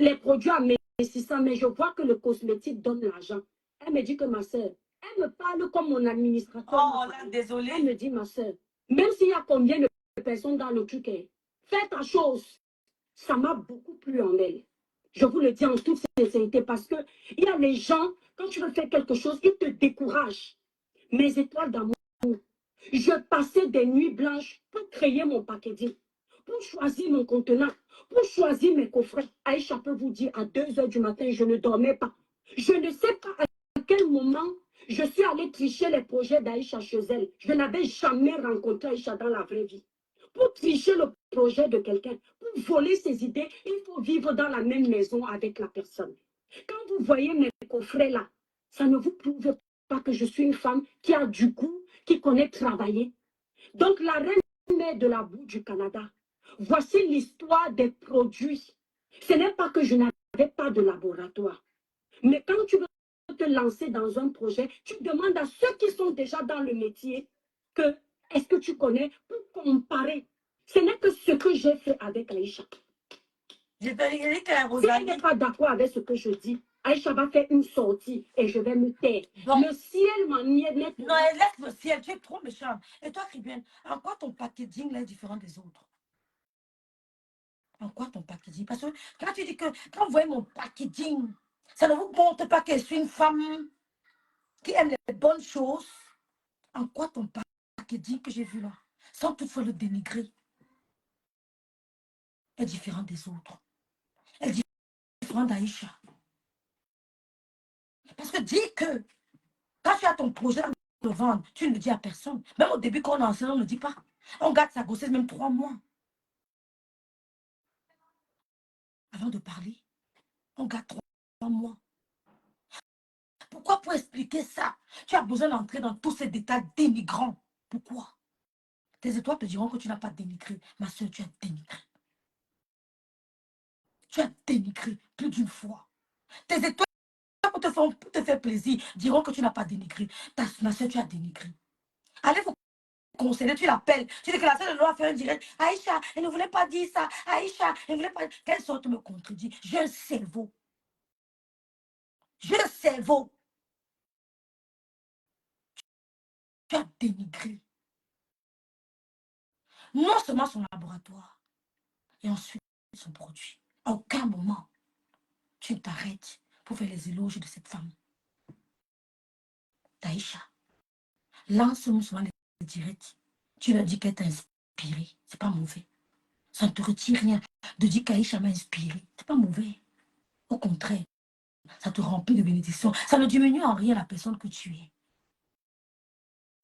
Les produits amincissants, mais je vois que le cosmétique donne l'argent. Elle me dit que ma soeur, elle me parle comme mon administrateur. Oh là, désolée. Elle me dit, ma soeur, même s'il y a combien de personnes dans le truc, fais ta chose. ça m'a beaucoup plu en elle. Je vous le dis en toute sincérité parce que il y a les gens, quand tu veux faire quelque chose, ils te découragent. Mes étoiles d'amour, je passais des nuits blanches pour créer mon packaging, pour choisir mon contenant, pour choisir mes coffrets. Aïcha peut vous dire, à 2 heures du matin, je ne dormais pas. Je ne sais pas à quel moment je suis allée tricher les projets d'Aïcha chez elle. Je n'avais jamais rencontré Aïcha dans la vraie vie. Pour tricher le projet de quelqu'un, pour voler ses idées, il faut vivre dans la même maison avec la personne. Quand vous voyez mes coffrets là, ça ne vous prouve pas que je suis une femme qui a du goût, qui connaît travailler. Donc la reine mère de la boue du Canada, voici l'histoire des produits. Ce n'est pas que je n'avais pas de laboratoire. Mais quand tu veux te lancer dans un projet, tu demandes à ceux qui sont déjà dans le métier que est-ce que tu connais pour comparer. Ce n'est que ce que j'ai fait avec Aïcha. Je te dis que Si elle n'est pas d'accord avec ce que je dis, Aïcha va faire une sortie et je vais me taire. Bon. Le ciel m'en y est net. Non, laisse le ciel, tu es trop méchante. Et toi, Kribienne, en quoi ton packaging là est différent des autres? En quoi ton packaging? Parce que quand tu dis que, quand vous voyez mon packaging, ça ne vous montre pas que je suis une femme qui aime les bonnes choses. En quoi ton packaging que j'ai vu là, sans toutefois le dénigrer, est différent des autres? Elle est différente d'Aïcha. Parce que dis que, quand tu as ton projet de vendre, tu ne le dis à personne. Même au début, quand on est enceinte, on ne le dit pas. On garde sa grossesse même 3 mois. Avant de parler, on garde 3 mois. Pourquoi pour expliquer ça, tu as besoin d'entrer dans tous ces détails dénigrants? Pourquoi? Tes étoiles te diront que tu n'as pas dénigré. Ma soeur, tu as dénigré. Tu as dénigré plus d'une fois. Tes étoiles, pour te faire plaisir, diront que tu n'as pas dénigré. Ma soeur, tu as dénigré. Allez vous conseiller, tu l'appelles. Tu dis que la soeur de loi a fait un direct. Aïcha, elle ne voulait pas dire ça. Aïcha, elle ne voulait pas. Quelle sorte me contredit? J'ai un cerveau. J'ai un cerveau. Tu as dénigré. Non seulement son laboratoire, et ensuite son produit. À aucun moment, tu ne t'arrêtes pour faire les éloges de cette femme. Taïcha, lance-nous souvent les directs. Tu leur dis qu'elle t'a inspiré. C'est pas mauvais. Ça ne te retire rien de dire qu'Aïcha m'a inspiré. C'est pas mauvais. Au contraire, ça te remplit de bénédictions. Ça ne diminue en rien la personne que tu es.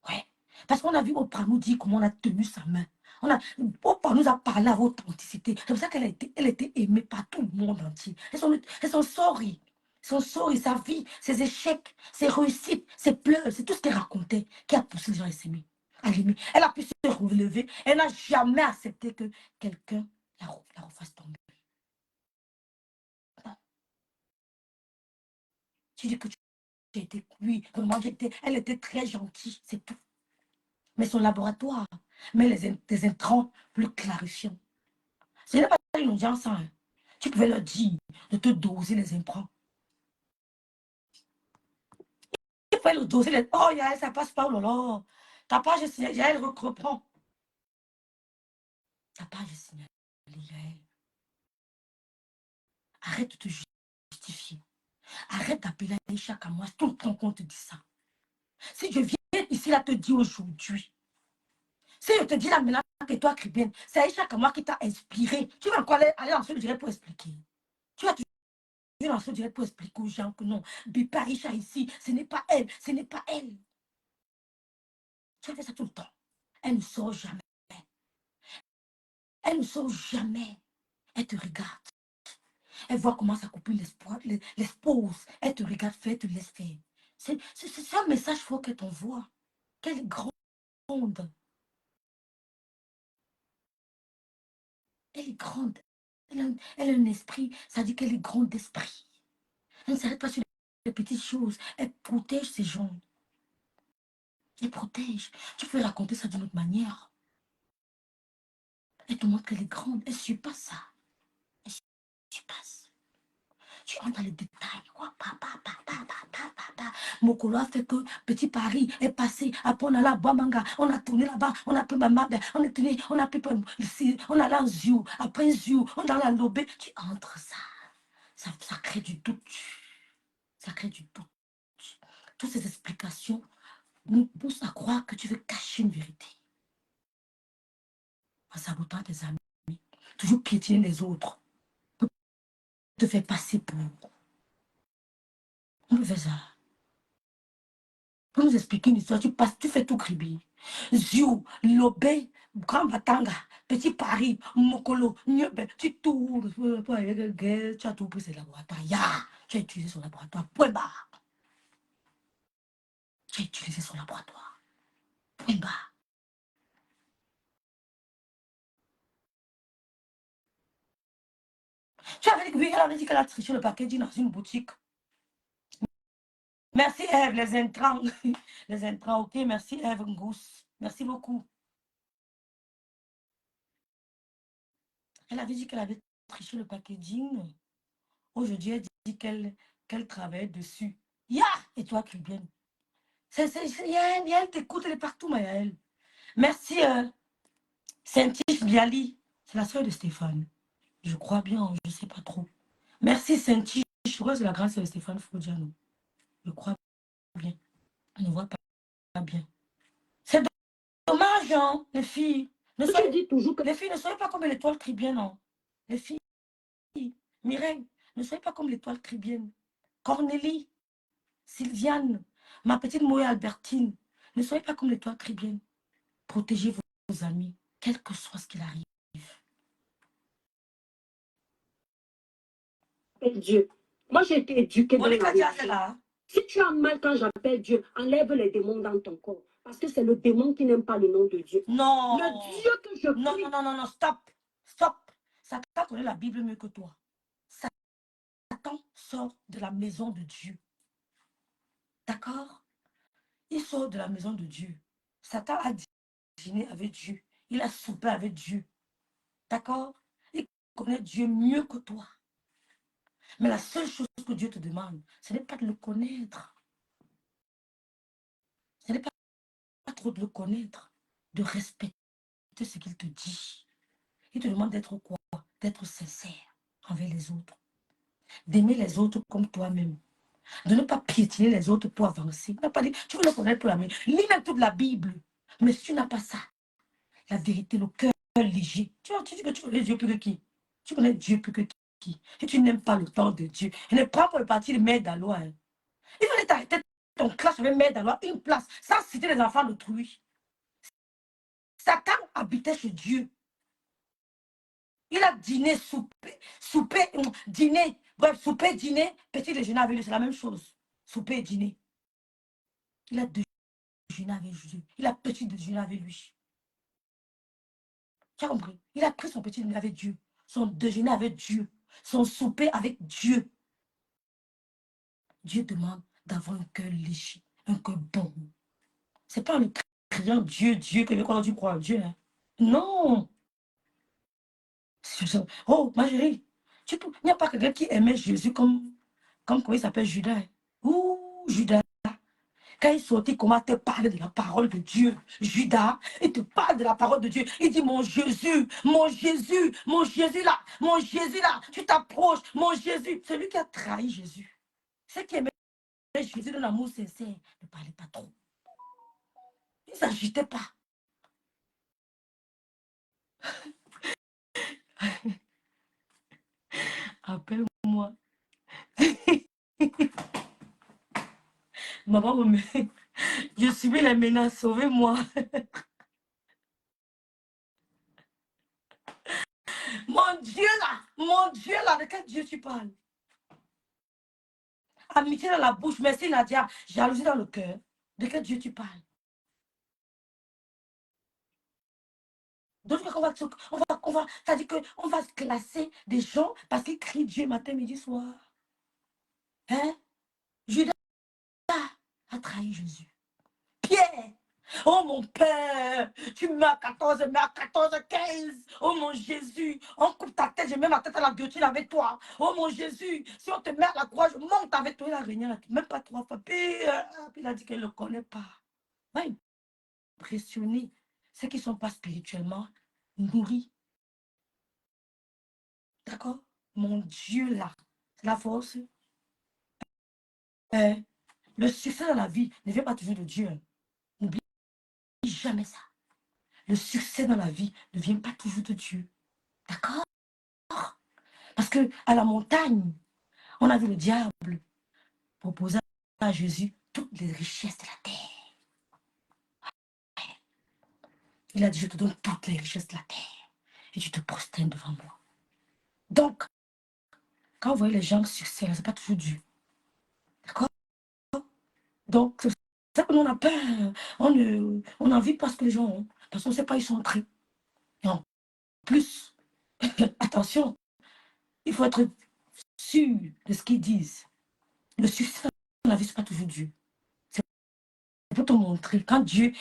Ouais. Parce qu'on a vu Oprah nous dire comment on a tenu sa main. Oprah nous a parlé à authenticité. C'est pour ça qu'elle elle était aimée par tout le monde entier. Elles sont sorry. Son sorry, sa vie, ses échecs, ses réussites, ses pleurs, c'est tout ce qu'elle racontait qui a poussé les gens à s'aimer, à l'aimer. Elle a pu se relever. Elle n'a jamais accepté que quelqu'un la refasse tomber. Non. Tu dis que tu as été, oui, vraiment, elle était très gentille, c'est tout. Mais son laboratoire met des intrants plus clarifiants. Ce n'est pas une audience, hein. Tu pouvais leur dire de te doser les intrants. Tu pouvais leur doser les... Oh, Yael, ça passe pas, oh là là. Ta page de signal, Yael reprend. Ta page de signal, Yael. Arrête de te justifier. Arrête d'appeler Aïcha à moi. Tout le temps qu'on te dit ça. Si je viens ici là te dire aujourd'hui, si je te dis là maintenant que toi, Kribienne, c'est Aïcha Kamwa qui t'a inspiré, tu vas encore aller en ce direct pour expliquer. Tu vas toujours en ce direct pour expliquer aux gens que non, Bipa Aïcha ici, ce n'est pas elle, ce n'est pas elle. Tu fais ça tout le temps. Elle ne sort jamais. Elle ne sort jamais. Elle te regarde. Elle voit comment sa copine l'expose. Elle te regarde faire, elle te laisse faire. C'est un message fort qu'elle t'envoie. Qu'elle est grande. Elle est grande. Elle a un esprit. Ça dit qu'elle est grande d'esprit. Elle ne s'arrête pas sur les petites choses. Elle protège ses gens. Elle protège. Tu peux raconter ça d'une autre manière. Elle te montre qu'elle est grande. Elle ne suit pas ça. Elle suit pas ça. Tu rentres dans les détails. Mokolo a fait que Petit Paris est passé. Après, on allait à Bamanga. On a tourné là-bas. On a pris Maman. On est tourné. On a pris ici. On allait en Ziou. Après Ziou, on allait à Lobé. Tu entres ça. Ça crée du doute. Ça crée du doute. Toutes ces explications nous poussent à croire que tu veux cacher une vérité. En sabotant tes amis. Toujours piétiner les autres. Te faire passer pour. On peut faire ça. Pour nous expliquer une histoire, tu passes, tu fais tout cribi. Ziou, Lobé, Grand Batanga, Petit Paris, Mokolo, Nyebe, tu tournes. Tu as tout pris ses laboratoires. Ya, tu as utilisé son laboratoire. Point barre. Tu as utilisé son laboratoire. Point barre. Tu avais dit que oui, elle avait dit qu'elle a triché le packaging dans une boutique. Merci Eve, les intrants. Les intrants, ok. Merci Eve Ngous. Merci beaucoup. Elle avait dit qu'elle avait triché le packaging. Aujourd'hui, elle dit qu'elle travaille dessus. Ya! Et toi, Cubienne. Elle t'écoute, elle est partout, mais elle. Merci, Saint-Tiche Biali. C'est la soeur de Stéphane. Je crois bien, je ne sais pas trop. Merci, Saint-Tiche. Je crois que c'est la grâce de Stéphane Fodiano. Je crois bien. On ne voit pas bien. C'est dommage, hein, les filles. Je dis toujours que les filles ne soyez pas comme l'étoile tribienne, non. Les filles, Mireille, ne soyez pas comme l'étoile tribienne. Cornélie, Sylviane, ma petite Moé Albertine, ne soyez pas comme l'étoile tribienne. Protégez vos amis, quel que soit ce qu'il arrive. Dieu. Moi, j'ai été éduquée dans la religion. Là. Si tu as mal quand j'appelle Dieu, enlève les démons dans ton corps. Parce que c'est le démon qui n'aime pas le nom de Dieu. Non. Le Dieu que je prie. Non, stop. Stop. Satan connaît la Bible mieux que toi. Satan sort de la maison de Dieu. D'accord? Il sort de la maison de Dieu. Satan a dîné avec Dieu. Il a soupé avec Dieu. D'accord? Il connaît Dieu mieux que toi. Mais la seule chose que Dieu te demande, ce n'est pas de le connaître. Ce n'est pas trop de le connaître, de respecter ce qu'il te dit. Il te demande d'être quoi? D'être sincère envers les autres. D'aimer les autres comme toi-même. De ne pas piétiner les autres pour avancer. Tu pas dit, tu veux le connaître pour l'amener. Lis même toute la Bible. Mais si tu n'as pas ça, la vérité, le cœur léger, tu dis que tu connais Dieu plus que qui? Tu connais Dieu plus que qui? Et tu n'aimes pas le temps de Dieu. Et ne prends pas le parti de Mère d'Alois. Hein. Il fallait t'arrêter ton classe avec Mère d'Alois, une place, sans citer les enfants d'autrui. Satan habitait chez Dieu. Il a dîné, souper, dîner. Bref, souper, dîner, petit déjeuner avec lui, c'est la même chose. Souper et dîner. Il a déjeuné avec Dieu. Il a petit déjeuner avec lui. Tu as compris? Il a pris son petit déjeuner avec Dieu. Son déjeuner avec Dieu. Son souper avec Dieu. Dieu demande d'avoir un cœur léger, un cœur bon. C'est pas en criant Dieu, Dieu, que quand tu crois en Dieu. Hein. Non. Oh, ma chérie, il n'y a pas quelqu'un qui aimait Jésus comme comment il s'appelle Judas. Ouh, Judas. Quand il sortit, comment te parle de la parole de Dieu. Judas, il te parle de la parole de Dieu. Il dit, mon Jésus, mon Jésus, mon Jésus là, mon Jésus là. Tu t'approches, mon Jésus. Celui qui a trahi Jésus. Ceux qui aimaient Jésus de l'amour sincère, ne parlait pas trop. Il ne s'agitait pas. Appelle-moi. Maman me met. Je subis les menaces, sauvez-moi. Mon Dieu là, de quel Dieu tu parles? Amitié dans la bouche, merci Nadia, jalousie dans le cœur. De quel Dieu tu parles? Donc, c'est-à-dire qu'on va se classer des gens parce qu'ils crient Dieu matin, midi, soir. Hein? Judas a trahi Jésus. Pierre Oh mon Père, tu mets à 14, mais à 14, 15. Oh mon Jésus, on coupe ta tête, je mets ma tête à la guillotine avec toi. Oh mon Jésus, si on te met à la croix, je monte avec toi. Il a régné même pas 3 fois. Puis il a dit qu'elle ne le connaît pas. Va impressionner ceux qui ne sont pas spirituellement nourris. D'accord? Mon Dieu là, c'est la force. Le succès dans la vie ne vient pas toujours de Dieu. N'oublie jamais ça. Le succès dans la vie ne vient pas toujours de Dieu. D'accord? Parce que à la montagne, on a vu le diable proposer à Jésus toutes les richesses de la terre. Il a dit, je te donne toutes les richesses de la terre et tu te prosternes devant moi. Donc, quand vous voyez les gens succès, ce n'est pas toujours Dieu. D'accord? Donc, c'est ça que nous on a peur. On a envie parce que les gens ont. Parce qu'on ne sait pas, ils sont entrés. Et en plus, attention, il faut être sûr de ce qu'ils disent. Le succès dans la vie, ce n'est pas toujours Dieu. C'est pour te montrer. Quand Dieu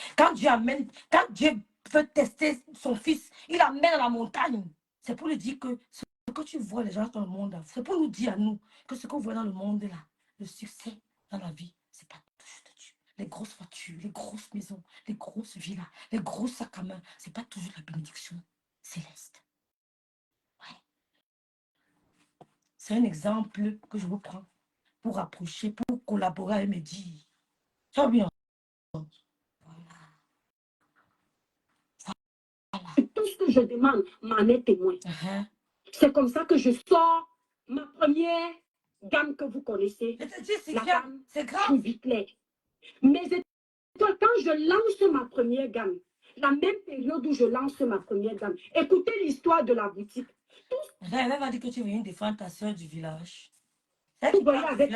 veut tester son fils, il l'amène à la montagne. C'est pour lui dire que ce que tu vois, les gens dans le monde, c'est pour nous dire à nous que ce qu'on voit dans le monde là, le succès dans la vie, c'est pas toujours de Dieu. Les grosses voitures, les grosses maisons, les grosses villas, les gros sacs à main, c'est pas toujours la bénédiction céleste. Ouais. C'est un exemple que je vous prends pour approcher, pour collaborer avec mes dires. Ça va bien. Tout ce que je demande m'en est témoin. C'est comme ça que je sors ma première gamme que vous connaissez. La gamme Triviclair. Mes étoiles, quand je lance ma première gamme, la même période où je lance ma première gamme, écoutez l'histoire de la boutique. Elle va dire que tu viens défendre ta soeur du village. Vous voyez avec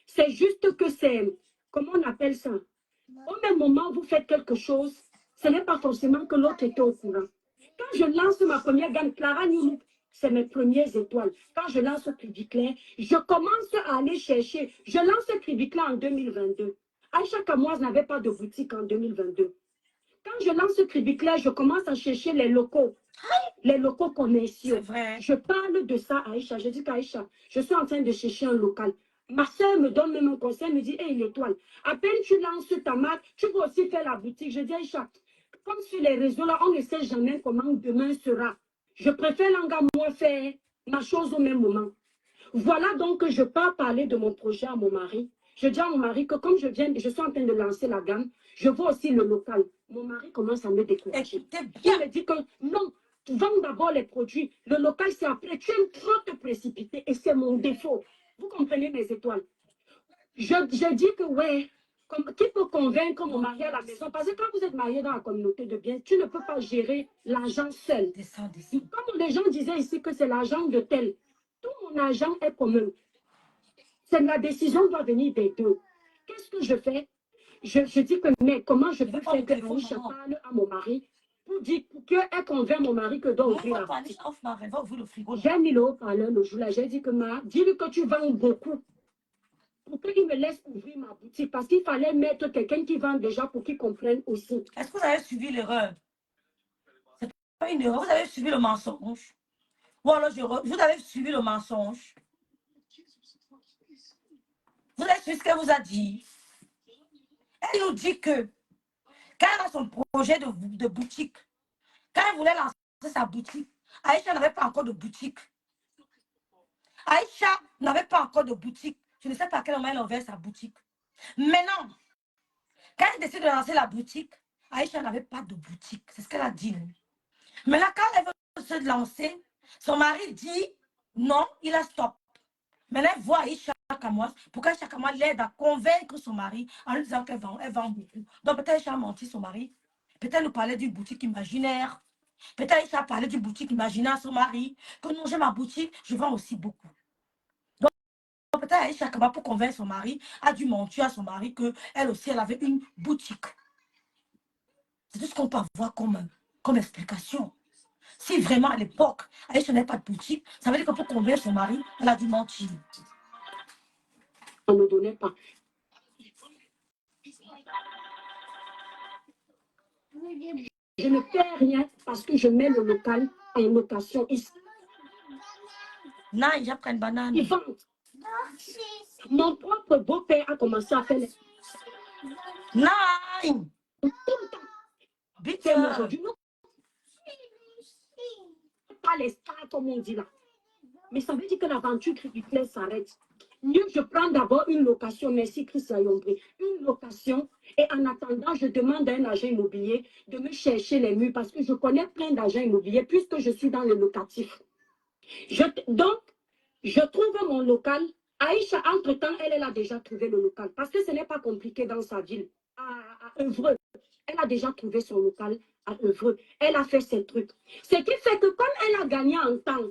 c'est juste que c'est, comment on appelle ça? Au même moment où vous faites quelque chose, ce n'est pas forcément que l'autre était au courant. Quand je lance ma première gamme, Clara Nyoumou, c'est mes premières étoiles. Quand je lance Triviclair, je commence à aller chercher. Je lance Triviclair en 2022. Aïcha Kamoise n'avait pas de boutique en 2022. Quand je lance Triviclair, je commence à chercher les locaux commerciaux. Je parle de ça à Aïcha. Je dis qu'Aïcha, je suis en train de chercher un local. Ma soeur me donne même un conseil, me dit, hey, l'étoile, à peine tu lances ta marque, tu peux aussi faire la boutique. Je dis, Aïcha, comme sur les réseaux, là, on ne sait jamais comment demain sera. Je préfère moi faire ma chose au même moment. Voilà donc que je pars parler de mon projet à mon mari. Je dis à mon mari que comme je suis en train de lancer la gamme, je vois aussi le local. Mon mari commence à me décourager. Il me dit que non, vends d'abord les produits. Le local, c'est après. Tu aimes trop te précipiter et c'est mon défaut. Vous comprenez mes étoiles? Je dis que ouais, qui peut convaincre mon mari à la maison? Parce que quand vous êtes marié dans la communauté de biens, tu ne peux pas gérer l'argent seul. Comme les gens disaient ici que c'est l'argent de tel, tout mon argent est commun. C'est la décision doit venir des deux. Qu'est-ce que je fais? Je dis que, mais comment je peux faire que Aïcha parle à mon mari pour dire qu'elle convainc mon mari que doit ouvrir la boutique. J'ai mis le haut-parleur le jour-là. J'ai dit que dis-lui que tu vends beaucoup. Pour qu'il me laisse ouvrir ma boutique. Parce qu'il fallait mettre quelqu'un qui vend déjà pour qu'il comprenne aussi. Est-ce que vous avez suivi l'erreur? C'est pas une erreur. Vous avez suivi le mensonge. Ou alors vous avez suivi le mensonge. Vous avez suivi ce qu'elle vous a dit. Elle nous dit que quand elle a son projet de boutique, quand elle voulait lancer sa boutique, Aïcha n'avait pas encore de boutique. Aïcha n'avait pas encore de boutique. Je ne sais pas à quel moment elle a ouvert sa boutique. Maintenant, quand elle décide de lancer la boutique, Aïcha n'avait pas de boutique. C'est ce qu'elle a dit. Maintenant, quand elle veut se lancer, son mari dit non, il a stop. Maintenant, elle voit Aïcha Kamoise pour qu'Aïcha Kamoise l'aide à convaincre son mari en lui disant qu'elle vend beaucoup. Donc peut-être Aïcha a menti son mari. Peut-être nous parlait d'une boutique imaginaire. Peut-être Aïcha a parlé d'une boutique imaginaire à son mari. Que non, j'ai ma boutique, je vends aussi beaucoup. Donc peut-être Aïcha Kamoise, pour convaincre son mari, a dû mentir à son mari qu'elle aussi, elle avait une boutique. C'est tout ce qu'on peut avoir comme explication. Si vraiment à l'époque, Aïcha n'avait pas de boutique, ça veut dire que pour convaincre son mari, elle a dû mentir. On ne donnait pas. Je ne perds rien parce que je mets le local en location ici. Non, il a pris une banane. Ils vendent. Mon propre beau-père a commencé à faire les... Non. C'est aujourd'hui. Non, pas les stars comme on dit là. Mais ça veut dire que l'aventure crédituelle s'arrête. Mieux, je prends d'abord une location. Merci, Chris Ayombré. Une location. Et en attendant, je demande à un agent immobilier de me chercher les murs parce que je connais plein d'agents immobiliers puisque je suis dans le locatif. Donc, je trouve mon local. Aïcha, entre-temps, elle a déjà trouvé le local parce que ce n'est pas compliqué dans sa ville. À Evreux. Elle a déjà trouvé son local à Evreux. Elle a fait ses trucs. Ce qui fait que comme elle a gagné en temps,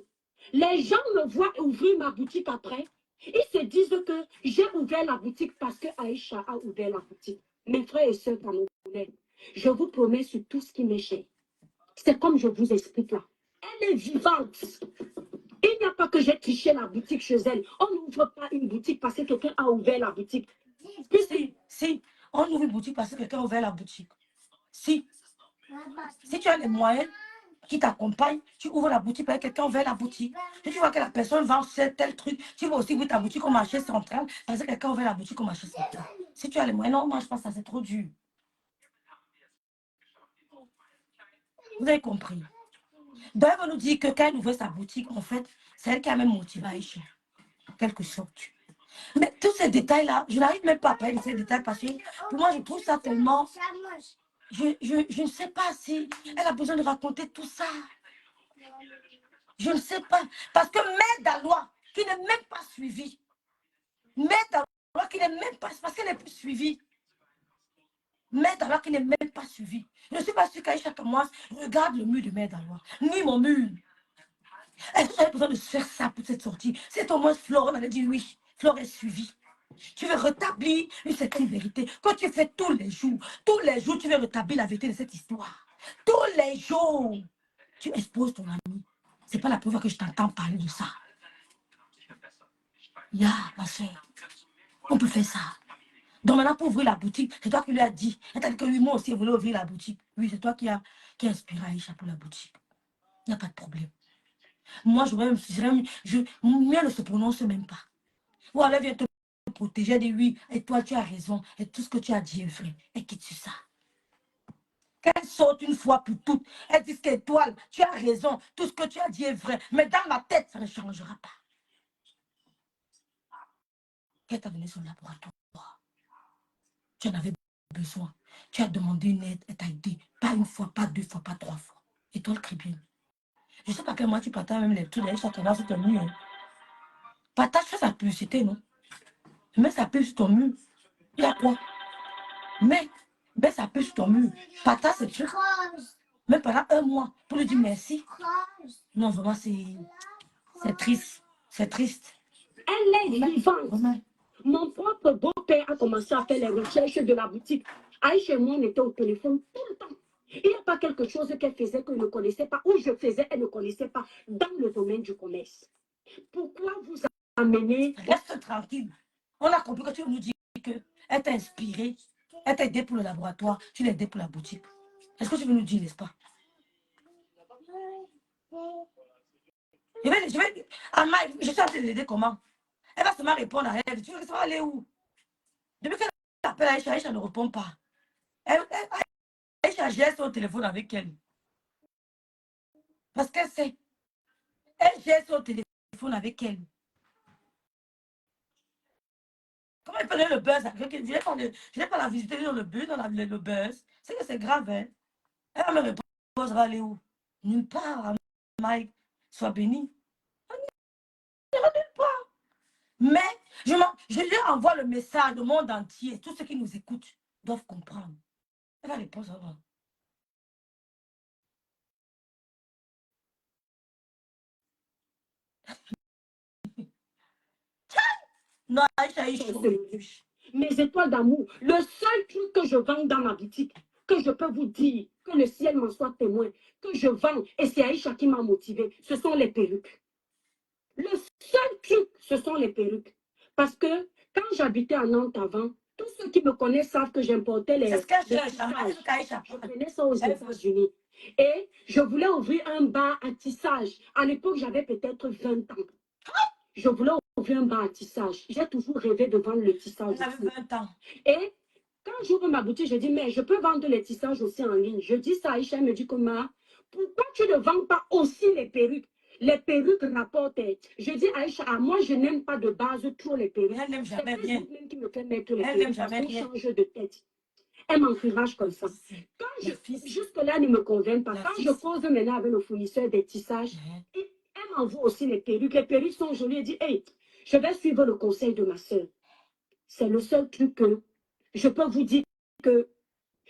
les gens me voient ouvrir ma boutique après. Ils se disent que j'ai ouvert la boutique parce que Aïcha a ouvert la boutique. Mes frères et sœurs camerounais, je vous promets sur tout ce qui m'est cher. C'est comme je vous explique là. Elle est vivante. Il n'y a pas que j'ai triché la boutique chez elle. On n'ouvre pas une boutique parce que quelqu'un a ouvert la boutique. Si, on ouvre une boutique parce que quelqu'un a ouvert la boutique. Si tu as les moyens qui t'accompagnent, tu ouvres la boutique parce que quelqu'un a ouvert la boutique. Si tu vois que la personne vend tel truc, tu vas aussi ouvrir ta boutique au marché central parce que quelqu'un a ouvert la boutique au marché central. Si tu as les moyens, non, moi je pense que ça c'est trop dur. Vous avez compris. Donc elle va nous dire que quand elle ouvre sa boutique, en fait, c'est elle qui a même motivé Aïcha, en quelque sorte. Mais tous ces détails-là, je n'arrive même pas à parler de ces détails parce que pour moi, je trouve ça tellement... Je ne sais pas si elle a besoin de raconter tout ça. Je ne sais pas. Parce que Mère Dalois, qui n'est même pas suivie, Mère Dalois qui n'est même pas... Parce qu'elle n'est plus suivie. Mère Dalois qui n'est même pas suivie. Je ne suis pas sûre qu'Aïcha Kamouas regarde le mur de Mère Dalois, ni mon mur. Est-ce que j'avais besoin de faire ça pour cette sortie? C'est au moins Flore, on allait dire oui. Flore est suivie. Tu veux rétablir une certaine vérité. Quand tu fais tous les jours, tu veux rétablir la vérité de cette histoire. Tous les jours, tu exposes ton ami. Ce n'est pas la première fois que je t'entends parler de ça. Ma soeur, on peut faire ça. Donc maintenant, pour ouvrir la boutique, c'est toi qui lui as dit. Elle t'a dit que lui, moi aussi, je voulais ouvrir la boutique. Oui, c'est toi qui as inspiré Aïcha pour la boutique. Il n'y a pas de problème. Moi, mieux ne se prononce même pas. Ou alors, viens te protéger de lui. Et toi, tu as raison. Et tout ce que tu as dit est vrai. Et quitte sur ça. Qu'elle saute une fois pour toutes. Elle dit qu'étoile, tu as raison. Tout ce que tu as dit est vrai. Mais dans ma tête, ça ne changera pas. Qu'elle t'a donné son laboratoire. Tu en avais besoin. Tu as demandé une aide. Elle t'a aidé. Pas une fois, pas deux fois, pas trois fois. Étoile Cribienne. Je ne sais pas quel mois tu partages même les trucs. Chacun sur ton mur. Partage sa publicité, non? Mets sa pub sur ton mur. Il y a quoi? Mets sa pub sur ton mur. Partage ce truc. Même pendant un mois. Pour lui dire merci. Non, vraiment, c'est triste. C'est triste. Elle est vivante. Mon propre beau-père a commencé à faire les recherches de la boutique. Aïcha et moi, on était au téléphone tout le temps. Il n'y a pas quelque chose qu'elle faisait qu'elle ne connaissait pas, ou je faisais, elle ne connaissait pas, dans le domaine du commerce. Pourquoi vous amenez... Reste tranquille. On a compris que tu nous dis qu'elle t'a inspiré, elle t'a aidé pour le laboratoire, tu l'as aidé pour la boutique. Est-ce que tu veux nous dire, n'est-ce pas? Je suis en train de l'aider comment? Elle va seulement répondre à elle. Tu veux que ça va aller où? Depuis qu'elle appelle Aïcha, Aïcha ne répond pas. Aïcha gère son téléphone avec elle. Parce qu'elle sait. Elle gère son téléphone avec elle. Comment elle peut donner le buzz? Je n'ai pas la visiter dans le bus, dans le buzz. C'est que c'est grave, hein? Elle va me répondre, ça va aller où? Nulle part, Mike. Sois béni. Elle n'ira nulle part. Mais je lui envoie le message au monde entier. Tous ceux qui nous écoutent doivent comprendre. Elle va répondre avant. Non, Aïcha, mes étoiles d'amour, le seul truc que je vends dans ma boutique, que je peux vous dire, que le ciel m'en soit témoin, que je vends, et c'est Aïcha qui m'a motivé, ce sont les perruques. Le seul truc, ce sont les perruques. Parce que quand j'habitais à Nantes avant, tous ceux qui me connaissent savent que j'importais les C'est ce qu'elle les cherche. tissages. Aïcha. Je prenais ça aux Elle veut. États-Unis. Et je voulais ouvrir un bar à tissage. À l'époque, j'avais peut-être 20 ans. Je voulais ouvrir un bar à tissage. J'ai toujours rêvé de vendre le tissage. Elle avait 20 ans. Et quand j'ouvre ma boutique, je dis, mais je peux vendre les tissages aussi en ligne. Je dis ça à Aïcha, elle me dit, comment? Pourquoi tu ne vends pas aussi les perruques? Les perruques rapportent. Je dis à Aïcha, moi, je n'aime pas de base trop les perruques. Elle n'aime jamais C'est rien. Facebook même qui me fait mettre les Elle n'aime perruques parce jamais qu'on rien. change de tête. Elle m'encourage comme ça. Quand jusque-là, ne me convainc pas. Quand je cause maintenant avec le fournisseur des tissages, elle m'envoie aussi les perruques. Les perruques sont jolies. Elle dit, hey, je vais suivre le conseil de ma soeur. C'est le seul truc que je peux vous dire que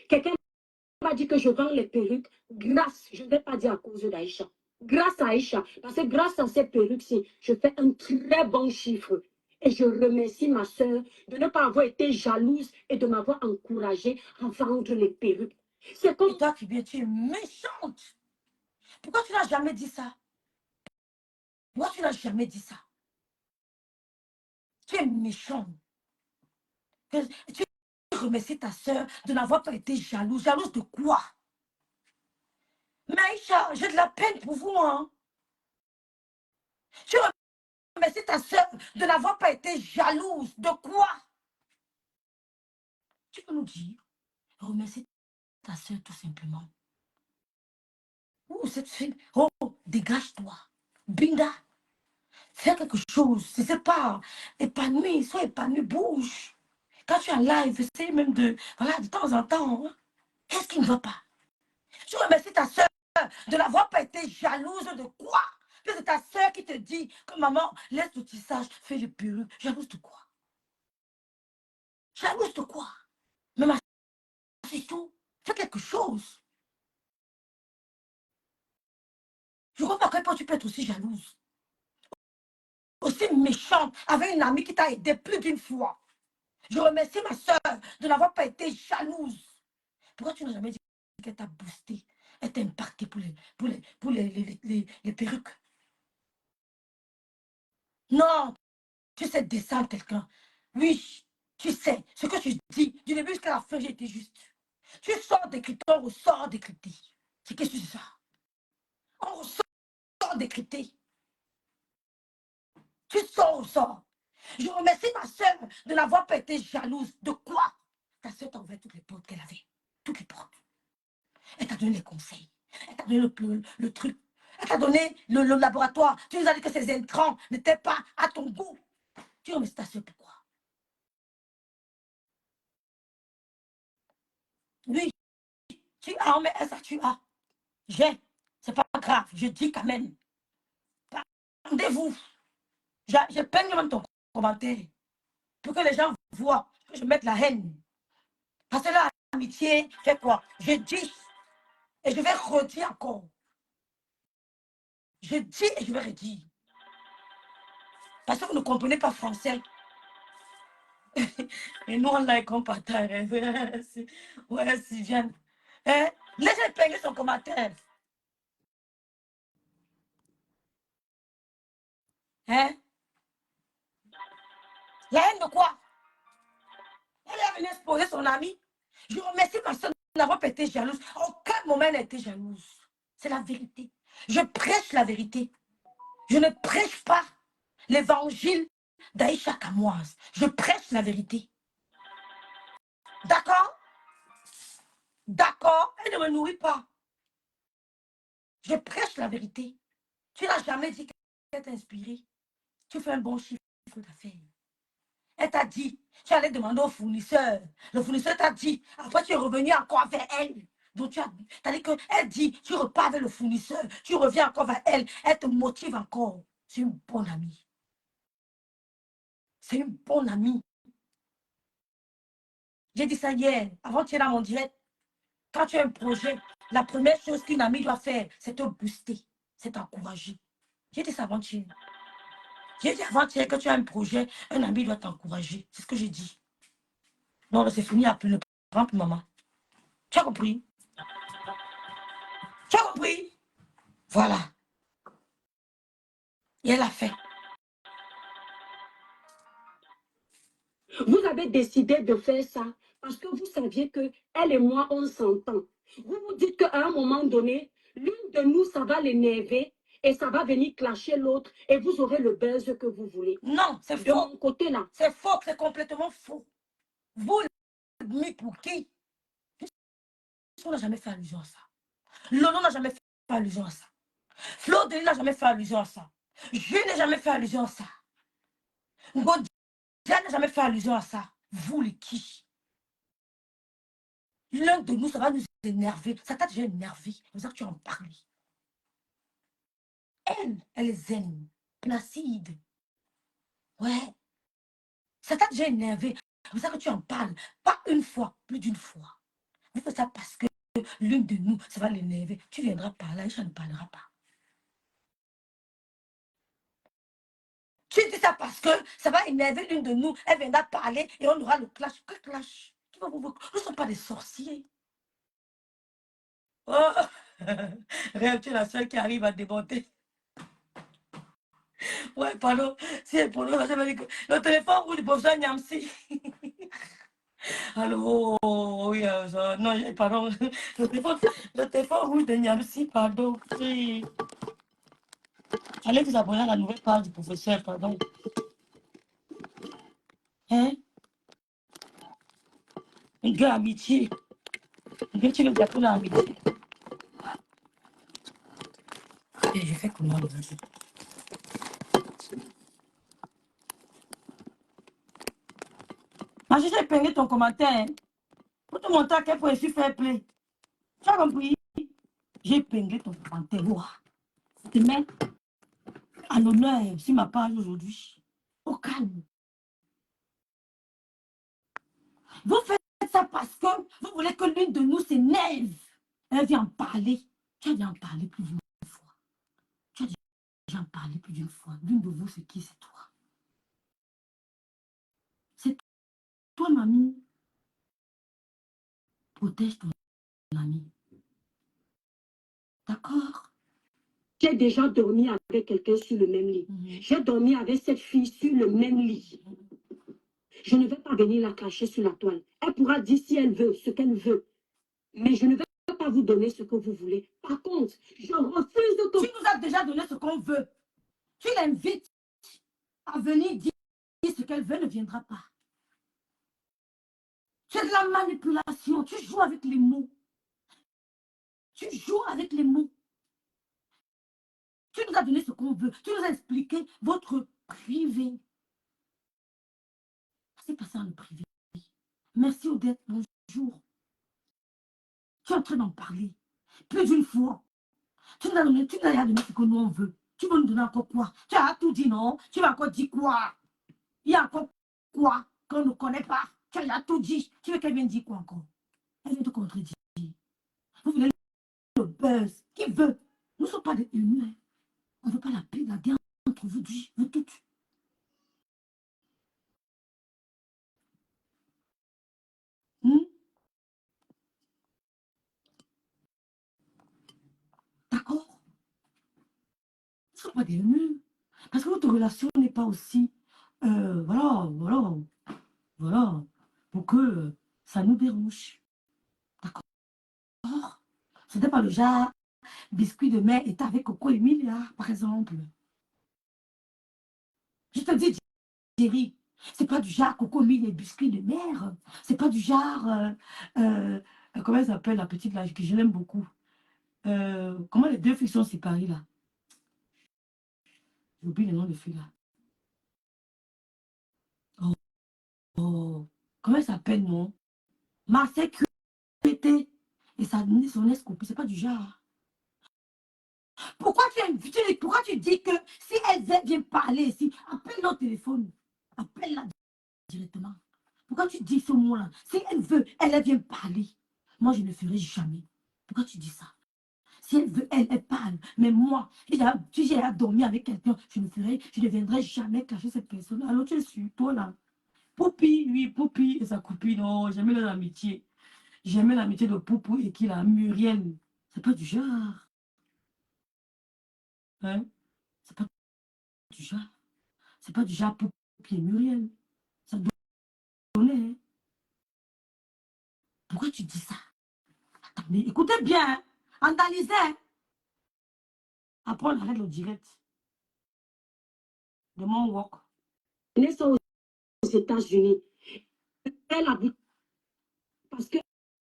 quelqu'un m'a dit que je vends les perruques grâce, je ne vais pas dire à cause d'Aïcha, grâce à Aïcha, parce que grâce à ces perruques-ci, je fais un très bon chiffre. Et je remercie ma soeur de ne pas avoir été jalouse et de m'avoir encouragée à vendre les perruques. C'est comme... Et toi qui viens, tu es méchante. Pourquoi tu n'as jamais dit ça? Pourquoi tu n'as jamais dit ça? Tu es méchante. Tu remercies ta soeur de n'avoir pas été jalouse. Jalouse de quoi? Mais Aïcha, j'ai de la peine pour vous. Hein? Tu remercies ta soeur de n'avoir pas été jalouse. De quoi? Tu peux nous dire, remercie ta soeur tout simplement. Ouh, cette fille, oh, dégage-toi. Binga, fais quelque chose. Si c'est pas épanoui, sois épanoui, bouge. Quand tu es en live, essaye même voilà, de temps en temps. Hein? Qu'est-ce qui ne va pas? Tu remercies ta soeur de n'avoir pas été jalouse de quoi? C'est ta soeur qui te dit que maman, laisse le tissage, fais le perruque. Jalouse de quoi? Jalouse de quoi? Mais ma c'est tout. Fais quelque chose. Je vois pas à quel point tu peux être aussi jalouse. Aussi méchante avec une amie qui t'a aidé plus d'une fois. Je remercie ma soeur de n'avoir pas été jalouse. Pourquoi tu n'as jamais dit qu'elle t'a boosté? Elle t'a impacté pour les perruques? Non, tu sais descendre quelqu'un. Oui, tu sais, ce que tu dis, du début jusqu'à la fin, j'ai été juste. Tu sors décrypté, on ressort décrypté. C'est qu'est-ce que c'est ça? On ressort décrypté. Tu sors, on sort. Je remercie ma soeur de n'avoir pas été jalouse. De quoi? Ta soeur t'a ouvert toutes les portes qu'elle avait. Toutes les portes. Elle t'a donné les conseils. Elle t'a donné le truc. Elle t'a donné le laboratoire. Tu nous as dit que ces intrants n'étaient pas à ton goût. Tu remercies ta soeur pourquoi? Oui, tu as, mais ça tu as. J'ai. C'est pas grave. Je dis quand même. Rendez-vous. Je peine même ton commentaire. Pour que les gens voient que je mette la haine. Parce que là, l'amitié fait quoi? Je dis et je vais redire encore. Je dis et je vais redire. Parce que vous ne comprenez pas français. Et nous, on l'a comparé. Ouais, Sylviane. Hein? Laissez payer son commentaire. Hein? La haine de quoi? Elle est venue exposer son ami. Je remercie ma soeur de n'avoir pas été jalouse. À aucun moment, elle n'a été jalouse. C'est la vérité. Je prêche la vérité. Je ne prêche pas l'évangile d'Aïcha Kamoise. Je prêche la vérité. D'accord? D'accord? Elle ne me nourrit pas. Je prêche la vérité. Tu n'as jamais dit qu'elle t'a inspiré. Tu fais un bon chiffre d'affaires. Elle t'a dit, tu allais demander au fournisseur. Le fournisseur t'a dit, après tu es revenu encore vers elle. Donc tu as dit qu'elle dit, tu repars avec le fournisseur, tu reviens encore vers elle, elle te motive encore. C'est une bonne amie. C'est une bonne amie. J'ai dit ça hier, avant tu es dans mon direct. Quand tu as un projet, la première chose qu'une amie doit faire, c'est te booster, c'est t'encourager. J'ai dit ça avant-hier. J'ai dit avant-hier que tu as un projet, un ami doit t'encourager. C'est ce que j'ai dit. Non, c'est fini à plus le prendre pour maman. Tu as compris? Tu as compris? Voilà. Et elle a fait. Vous avez décidé de faire ça parce que vous saviez que elle et moi, on s'entend. Vous vous dites qu'à un moment donné, l'une de nous, ça va l'énerver et ça va venir clasher l'autre et vous aurez le buzz que vous voulez. Non, c'est De faux. mon côté, là. C'est faux, c'est complètement faux. Vous, mis pour qui? On n'a jamais fait allusion à ça. Lolo n'a jamais fait allusion à ça. Flo Denis n'a jamais fait allusion à ça. Je n'ai jamais fait allusion à ça. Godja n'a jamais fait allusion à ça. Vous, les qui? L'un de nous, ça va nous énerver. Ça t'a déjà énervé. C'est pour ça que tu en parles. Elle est zen, placide. Ouais. Ça t'a déjà énervé. C'est pour ça que tu en parles. Pas une fois, plus d'une fois. Vous faites ça parce que l'une de nous, ça va l'énerver. Tu viendras par là et ça ne parlera pas. Tu dis ça parce que ça va énerver l'une de nous. Elle viendra parler et on aura le clash. Que clash? Nous ne sommes pas des sorciers. Oh! Rêve, tu es la seule qui arrive à démonter. Ouais, pardon. Si elle prononce, ça veut dire que le téléphone rouge, bonjour, Niamsi. Allô, oui, non, pardon. Le téléphone rouge de Niamsi, pardon. Oui. Allez vous abonner à la nouvelle page du professeur, pardon. Hein? Une gueule amitié. Une gueule, tu veux dire pour l'amitié. Et je fais comment le vas-y. J'ai épinglé ton commentaire. Hein? Pour te montrer à quel point je suis fair play. Tu as compris? J'ai épinglé ton commentaire. Wow. Je te mets à l'honneur sur ma page aujourd'hui. Au calme. Vous faites ça parce que vous voulez que l'une de nous s'énerve. Elle vient en parler. Tu as déjà en parlé plus d'une fois. Tu as déjà en parlé plus d'une fois. L'une de vous, c'est qui? C'est toi. C'est toi, mamie. Protège ton ami. D'accord? J'ai déjà dormi avec quelqu'un sur le même lit. J'ai dormi avec cette fille sur le même lit. Je ne vais pas venir la cacher sur la toile. Elle pourra dire si elle veut, ce qu'elle veut. Mais je ne vais pas vous donner ce que vous voulez. Par contre, je refuse de... Tu nous as déjà donné ce qu'on veut. Tu l'invites à venir dire ce qu'elle veut, ne viendra pas. C'est de la manipulation. Tu joues avec les mots. Tu joues avec les mots. Tu nous as donné ce qu'on veut. Tu nous as expliqué votre privé. C'est passé dans le privé. Merci Odette, bonjour. Tu es en train d'en parler. Plus d'une fois. Tu nous as donné ce que nous on veut. Tu vas nous donner encore quoi? Tu as tout dit, non? Tu vas encore dire quoi? Il y a encore quoi qu'on ne connaît pas? Tu as tout dit. Tu veux qu'elle vienne dire quoi encore? Elle vient te contredire. Vous voulez le buzz? Qui veut? Nous ne sommes pas des humains. On ne veut pas la paix, la guerre entre vous toutes. D'accord? Nous ne sommes pas des humains. Parce que votre relation n'est pas aussi... voilà, pour que ça nous dérange. D'accord? Ce n'est pas le genre biscuit de mer est avec Coco Emilia, par exemple. Je te dis, Jerry, c'est pas du genre Coco Emilia et biscuit de mer. C'est pas du genre... comment elle s'appelle la petite là, que je l'aime beaucoup. Comment les deux filles sont séparées là? J'oublie le nom de filles là. Oh, comment elle s'appelle, non? Marseille Crété et son ex-copine, c'est pas du genre. Pourquoi tu dis que si elle vient parler ici, appelle-la au téléphone. Appelle-la directement. Pourquoi tu dis ce mot-là? Si elle veut, elle vient parler. Moi, je ne le ferai jamais. Pourquoi tu dis ça? Si elle veut, elle parle. Mais moi, si j'ai à dormir avec quelqu'un, je ne viendrai jamais cacher cette personne. Alors tu es sur toi là. Poupi, oui, Poupi et sa copine. Oh, j'aimais leur amitié. J'aimais l'amitié de Poupou et qui la Muriel. C'est pas du genre. Hein? C'est pas du genre. C'est pas du genre Poupou et Muriel. Ça Hein. Pourquoi tu dis ça? Attendez, écoutez bien, hein. Analysez. Hein. Après, on arrête le direct. De mon work. Ça aux États-Unis. La boutique. Parce que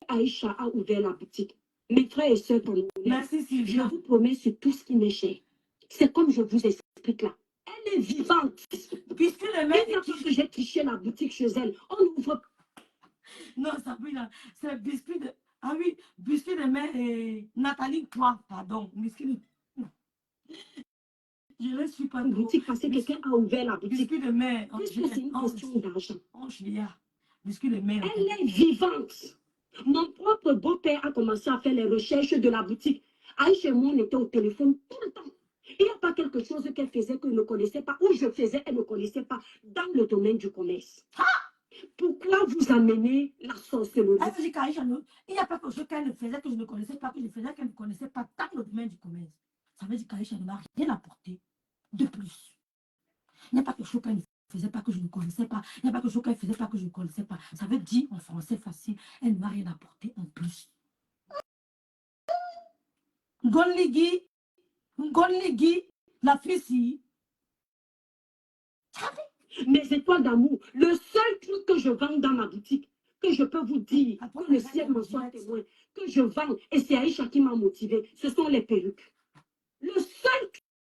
Aïcha a ouvert la boutique. Mes frères et sœurs camerounais. Merci, Sylvia. Je vous promets sur tout ce qui m'est cher. C'est comme je vous explique là. Elle est vivante. Puisque le mec. Et que j'ai triché la boutique chez elle, on ouvre. Non, ça peut c'est biscuit de. Ah oui, biscuit de mère et Nathalie quoi, pardon. Biscuit de. Je ne suis pas. Une boutique parce que quelqu'un a ouvert la boutique. Biscuit de mère. C'est une question d'argent. Biscuit de mère. Elle est vivante. Mon propre beau-père a commencé à faire les recherches de la boutique. Aïcha et moi, on était au téléphone tout le temps. Il n'y a pas quelque chose qu'elle faisait que je ne connaissais pas, ou je faisais, elle ne connaissait pas, dans le domaine du commerce. Ah! Pourquoi vous amenez la sorcellerie? Il n'y a pas quelque chose qu'elle ne faisait que je ne connaissais pas, que je faisais qu'elle ne connaissait pas dans le domaine du commerce. Ça veut dire qu'Aïcha ne m'a rien apporté de plus. Il n'y a pas quelque chose qu'elle ne faisait pas que je ne connaissais pas. Il n'y a pas quelque chose qu'elle ne faisait pas que je ne connaissais pas. Ça veut dire en français facile, elle ne m'a rien apporté en plus. Ngonligi, la fille. Mes étoiles d'amour, le seul truc que je vends dans ma boutique, que je peux vous dire, que le ciel m'en soit témoin, que je vends, et c'est Aïcha qui m'a motivé, ce sont les perruques. Le seul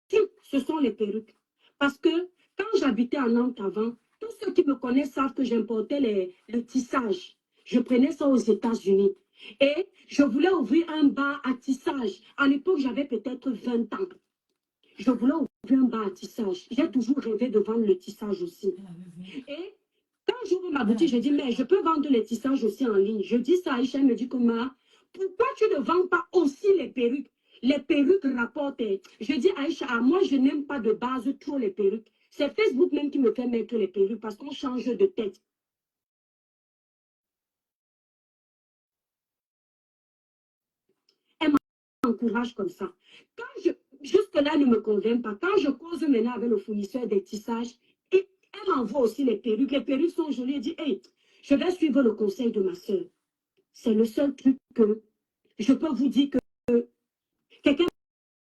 truc, ce sont les perruques. Parce que quand j'habitais en Nantes avant, tous ceux qui me connaissent savent que j'importais le tissage. Je prenais ça aux États-Unis. Et je voulais ouvrir un bar à tissage. À l'époque, j'avais peut-être 20 ans. Je voulais ouvrir un bar à tissage. J'ai toujours rêvé de vendre le tissage aussi. Et quand j'ouvre ma boutique, je dis, mais je peux vendre les tissages aussi en ligne. Je dis ça à Aïcha, elle me dit, comment? Pourquoi tu ne vends pas aussi les perruques? Les perruques rapportent. Je dis à Aïcha, moi, je n'aime pas de base trop les perruques. C'est Facebook même qui me fait mettre les perruques parce qu'on change de tête. Elle m'encourage comme ça. Jusque-là, elle ne me convainc pas. Quand je cause maintenant avec le fournisseur des tissages, elle m'envoie aussi les perruques. Les perruques sont jolies. Elle dit, hey, je vais suivre le conseil de ma soeur. C'est le seul truc que je peux vous dire que quelqu'un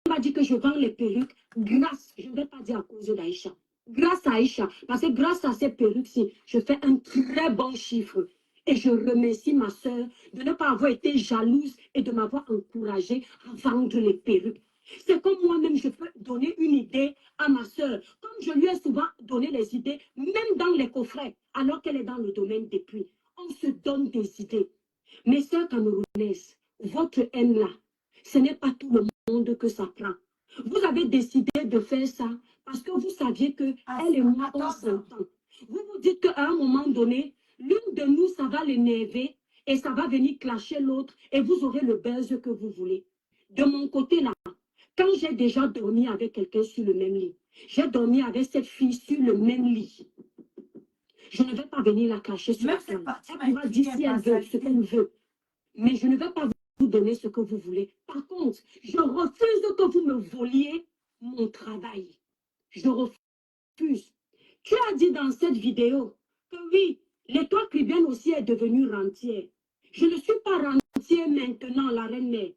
m'a dit que je vends les perruques grâce, je ne vais pas dire à cause d'Aïcha, grâce à Aïcha. Parce que grâce à ces perruques-ci, je fais un très bon chiffre. Et je remercie ma soeur de ne pas avoir été jalouse et de m'avoir encouragée à vendre les perruques. C'est comme moi-même, je peux donner une idée à ma soeur. Comme je lui ai souvent donné les idées, même dans les coffrets, alors qu'elle est dans le domaine des puits. On se donne des idées. Mes soeurs camerounaises, votre haine là, ce n'est pas tout le monde que ça prend. Vous avez décidé de faire ça parce que vous saviez que elle et moi, on s'entend. Vous vous dites qu'à un moment donné, l'une de nous, ça va l'énerver et ça va venir clasher l'autre et vous aurez le buzz que vous voulez. De mon côté là, quand j'ai déjà dormi avec quelqu'un sur le même lit, j'ai dormi avec cette fille sur le même lit, je ne vais pas venir la clasher sur la table. Elle pourra dire si elle veut ce qu'elle veut. Mais je ne vais pas vous donner ce que vous voulez. Par contre, je refuse que vous me voliez mon travail. Je refuse. Tu as dit dans cette vidéo que oui, l'étoile caribéenne aussi est devenue rentière. Je ne suis pas rentière maintenant, la reine-mère.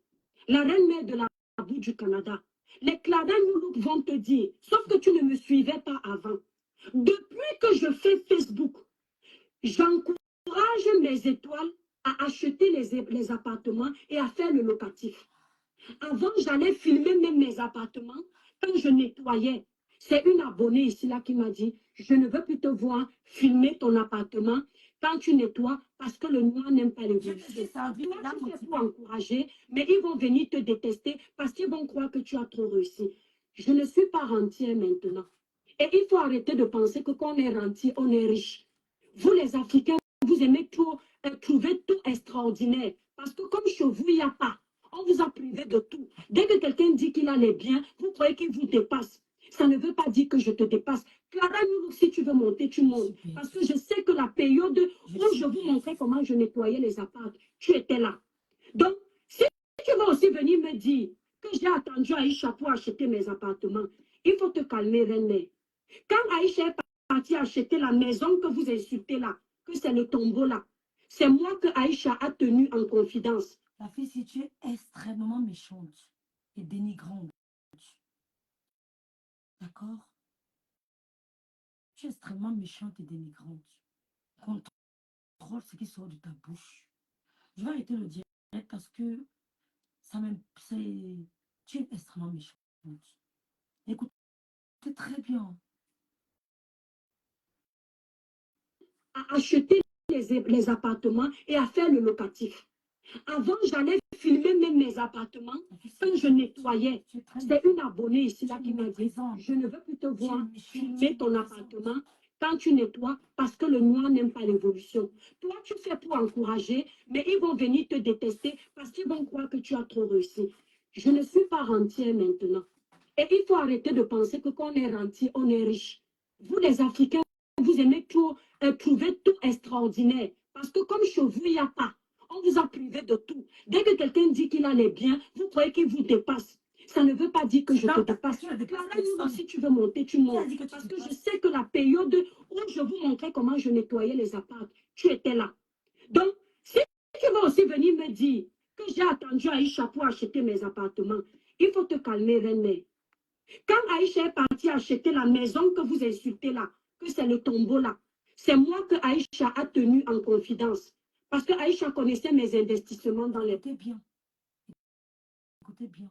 La reine-mère de la boue du Canada. Les Cladins vont te dire, sauf que tu ne me suivais pas avant. Depuis que je fais Facebook, j'encourage mes étoiles à acheter les appartements et à faire le locatif. Avant, j'allais filmer même mes appartements quand je nettoyais. C'est une abonnée ici là qui m'a dit, je ne veux plus te voir filmer ton appartement quand tu nettoies parce que le noir n'aime pas les vieux. Toi, tu fais pour encourager, mais ils vont venir te détester parce qu'ils vont croire que tu as trop réussi. Je ne suis pas rentière maintenant. Et il faut arrêter de penser que quand on est rentier, on est riche. Vous les Africains, vous aimez trouver tout extraordinaire. Parce que comme chez vous, il n'y a pas. On vous a privé de tout. Dès que quelqu'un dit qu'il a les biens, vous croyez qu'il vous dépasse. Ça ne veut pas dire que je te dépasse. Clara, si tu veux monter, tu montes. Parce que je sais que la période où je vous montrais comment je nettoyais les appartements, tu étais là. Donc, si tu vas aussi venir me dire que j'ai attendu Aïcha pour acheter mes appartements, il faut te calmer, reine-mère. Quand Aïcha est partie acheter la maison que vous insultez là, que que c'est le tombeau là. C'est moi que Aïcha a tenu en confidence. La fille, si tu es extrêmement méchante et dénigrante, d'accord? Tu es extrêmement méchante et dénigrante. Contrôle ce qui sort de ta bouche. Je vais arrêter le direct parce que ça même, tu es extrêmement méchante. Écoutez très bien. À acheter les appartements et à faire le locatif. Avant, j'allais filmer même mes appartements quand je nettoyais. C'est une abonnée ici là qui m'a dit, je ne veux plus te voir filmer ton appartement quand tu nettoies parce que le noir n'aime pas l'évolution. Toi, tu fais pour encourager, mais ils vont venir te détester parce qu'ils vont croire que tu as trop réussi. Je ne suis pas rentière maintenant. Et il faut arrêter de penser que quand on est rentier, on est riche. Vous, les Africains, vous aimez trouver tout extraordinaire. Parce que comme chez vous, il n'y a pas. On vous a privé de tout. Dès que quelqu'un dit qu'il a les biens, vous croyez qu'il vous dépasse. Ça ne veut pas dire que je te dépasse. Clara, si tu veux monter, tu montes. Parce que je sais que la période où je vous montrais comment je nettoyais les apparts, tu étais là. Donc, si tu veux aussi venir me dire que j'ai attendu Aïcha pour acheter mes appartements, il faut te calmer, reine-mère. Quand Aïcha est partie acheter la maison que vous insultez là, que c'est le tombeau là, c'est moi que Aïcha a tenu en confidence. Parce que Aïcha connaissait mes investissements dans les... Écoutez bien. Écoutez bien.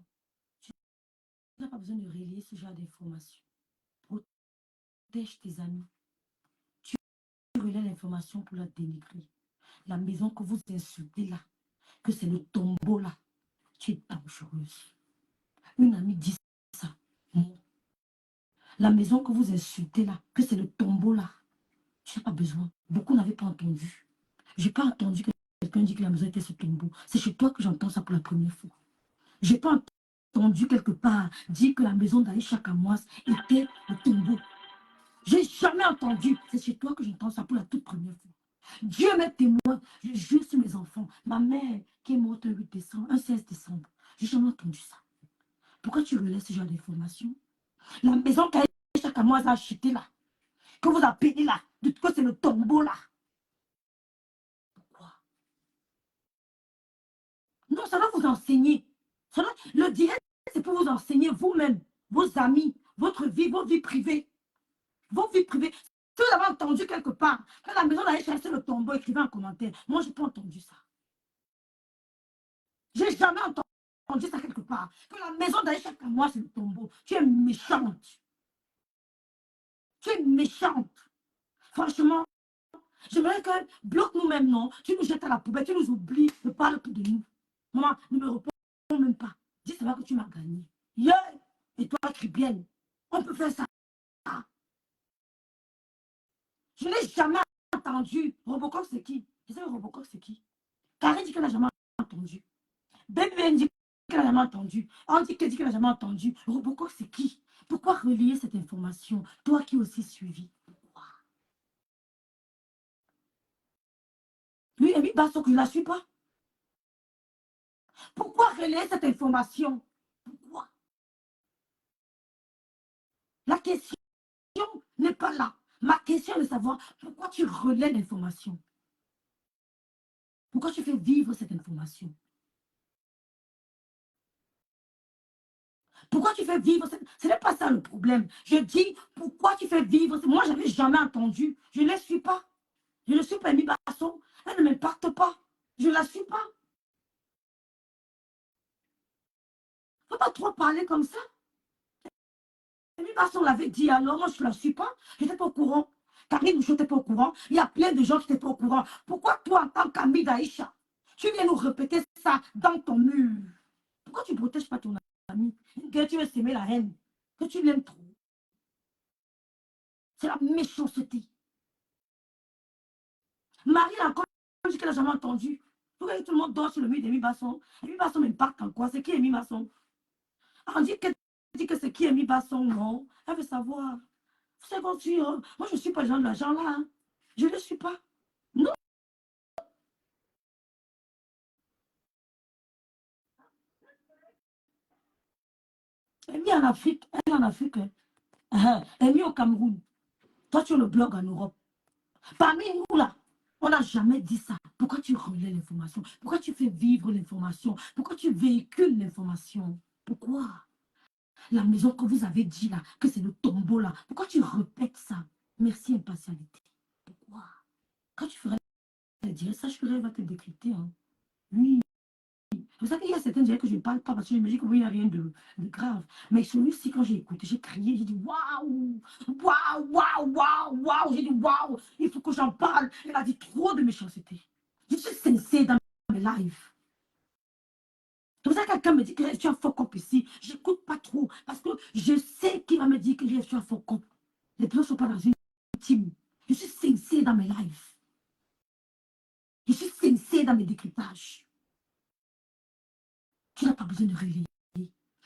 Tu n'as pas besoin de relayer ce genre d'informations. Protège tes amis. Tu relais l'information pour la dénigrer. La maison que vous insultez là, que c'est le tombeau là, tu es dangereuse. Une amie dit ça. La maison que vous insultez là, que c'est le tombeau là, tu n'as pas besoin. Beaucoup n'avaient pas entendu. Je n'ai pas entendu que quelqu'un dit que la maison était ce tombeau. C'est chez toi que j'entends ça pour la première fois. Je n'ai pas entendu quelque part dire que la maison d'Aïcha Kamoise était le tombeau. Je n'ai jamais entendu. C'est chez toi que j'entends ça pour la toute première fois. Dieu m'est témoin. Je jure sur mes enfants. Ma mère qui est morte un 8 décembre, un 16 décembre. Je n'ai jamais entendu ça. Pourquoi tu relèves ce genre d'informations? La maison qu'Aïcha Kamoise a achetée là, que vous appelez là, que c'est le tombeau là. Pourquoi? Non, ça va vous enseigner. Le direct, c'est pour vous enseigner vous-même, vos amis, votre vie, vos vies privées. Vos vies privées. Si vous avez entendu quelque part, que la maison d'aller chercher le tombeau, écrivez en commentaire. Moi, je n'ai pas entendu ça. Je n'ai jamais entendu ça quelque part. Que la maison d'aller chercher moi, c'est le tombeau. Tu es méchante. Tu es méchante. Franchement, j'aimerais que bloque nous-mêmes, non? Tu nous jettes à la poubelle, tu nous oublies, ne parle plus de nous. Maman, ne me réponds même pas. Dis, c'est vrai que tu m'as gagné. Yeah! Et toi, Cribienne, on peut faire ça. Je n'ai jamais entendu. Robocop, c'est qui? Je sais Robocop, c'est qui? Carré dit qu'elle n'a jamais entendu. Baby dit qu'elle n'a jamais entendu. On dit qu'elle n'a jamais entendu. Robocop, c'est qui? Pourquoi relayer cette information? Toi qui aussi suivi. Pourquoi? Lui, Amy Basso, que je ne la suis pas. Pourquoi relayer cette information? Pourquoi? La question n'est pas là. Ma question est de savoir pourquoi tu relais l'information. Pourquoi tu fais vivre cette information? Pourquoi tu fais vivre cette... Ce n'est pas ça le problème. Je dis, pourquoi tu fais vivre... Moi, je n'avais jamais entendu. Je ne la suis pas. Je ne suis pas Amy Basso. Elle ne m'impacte pas. Je ne la suis pas. Il ne faut pas trop parler comme ça. Amy Basso l'avait dit, alors moi, je ne la suis pas. Je n'étais pas au courant. Karine Bouchot n'était pas au courant. Il y a plein de gens qui n'étaient pas au courant. Pourquoi toi, en tant qu'ami d'Aïcha, tu viens nous répéter ça dans ton mur? Pourquoi tu ne protèges pas ton ami? Que tu veux s'aimer la haine, que tu l'aimes trop. C'est la méchanceté. Marie a encore dit qu'elle n'a jamais entendu. Tout le monde dort sur le mur d'Amy Basson. Amy Basson m'impacte en quoi? C'est qui Amy Basson? On dit que c'est qui Amy Basson? Non. Elle veut savoir. C'est bon, moi, je ne suis pas genre de l'argent là. Hein. Je ne le suis pas. Non. Elle est en Afrique. Elle est en Afrique. Elle est au Cameroun. Toi, tu es le blog en Europe. Parmi nous là, On n'a jamais dit ça. Pourquoi tu relais l'information? Pourquoi tu fais vivre l'information? Pourquoi tu véhicules l'information? Pourquoi? La maison que vous avez dit là, que c'est le tombeau là. Pourquoi tu répètes ça? Merci, impartialité. Pourquoi? Quand tu feras le direct, sache que elle va te décrypter. Hein. Oui. C'est pour ça qu'il y a certains directs que je ne parle pas parce que je me dis qu'il n'y a rien de grave. Mais celui-ci, quand j'ai écouté, j'ai crié, j'ai dit waouh, waouh, waouh, waouh, waouh. J'ai dit waouh, il faut que j'en parle. Elle a dit trop de méchanceté. Je suis sincère dans mes lives. C'est pour ça que quelqu'un me dit que je suis un faux cop ici. Je n'écoute pas trop parce que je sais qu'il va me dire que je suis un faux cop. Les personnes ne sont pas dans une team. Je suis sincère dans mes lives. Je suis sincère dans mes décryptages. Tu n'as pas besoin de relayer.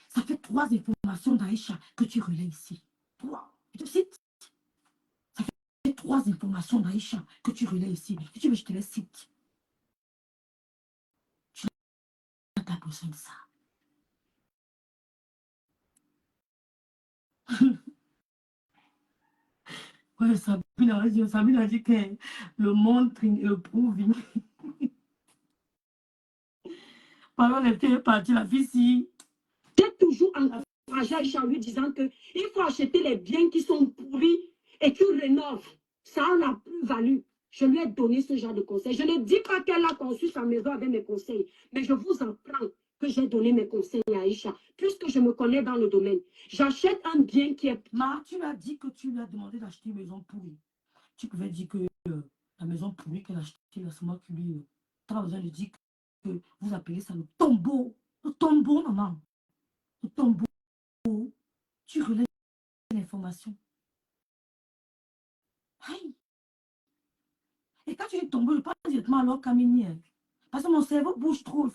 Ça fait 3 informations d'Aïcha que tu relais ici. 3. Je te cite. Ça fait 3 informations d'Aïcha que tu relais ici. Si tu veux, je te les cite. Tu n'as pas besoin de ça. Ouais, Sabine a dit que le monde le prouve. Pendant les filles est partie, la fille si. J'ai toujours encouragé Aïcha en lui disant qu'il faut acheter les biens qui sont pourris et tu rénoves. Ça a la plus-value. Je lui ai donné ce genre de conseils. Je ne dis pas qu'elle a conçu sa maison avec mes conseils, mais je vous apprends que j'ai donné mes conseils à Aïcha, puisque je me connais dans le domaine. J'achète un bien qui est... Tu lui as dit que tu lui as demandé d'acheter une maison pourrie. Tu pouvais dire que la maison pourrie qu'elle a achetée, c'est moi qui lui... tu n'as pas besoin de dire que vous appelez ça le tombeau. Le tombeau, maman. Le tombeau. Tu relèves l'information. Aïe. Et quand tu dis tombeau, je pense directement à l'or Camini. Parce que mon cerveau bouge trop.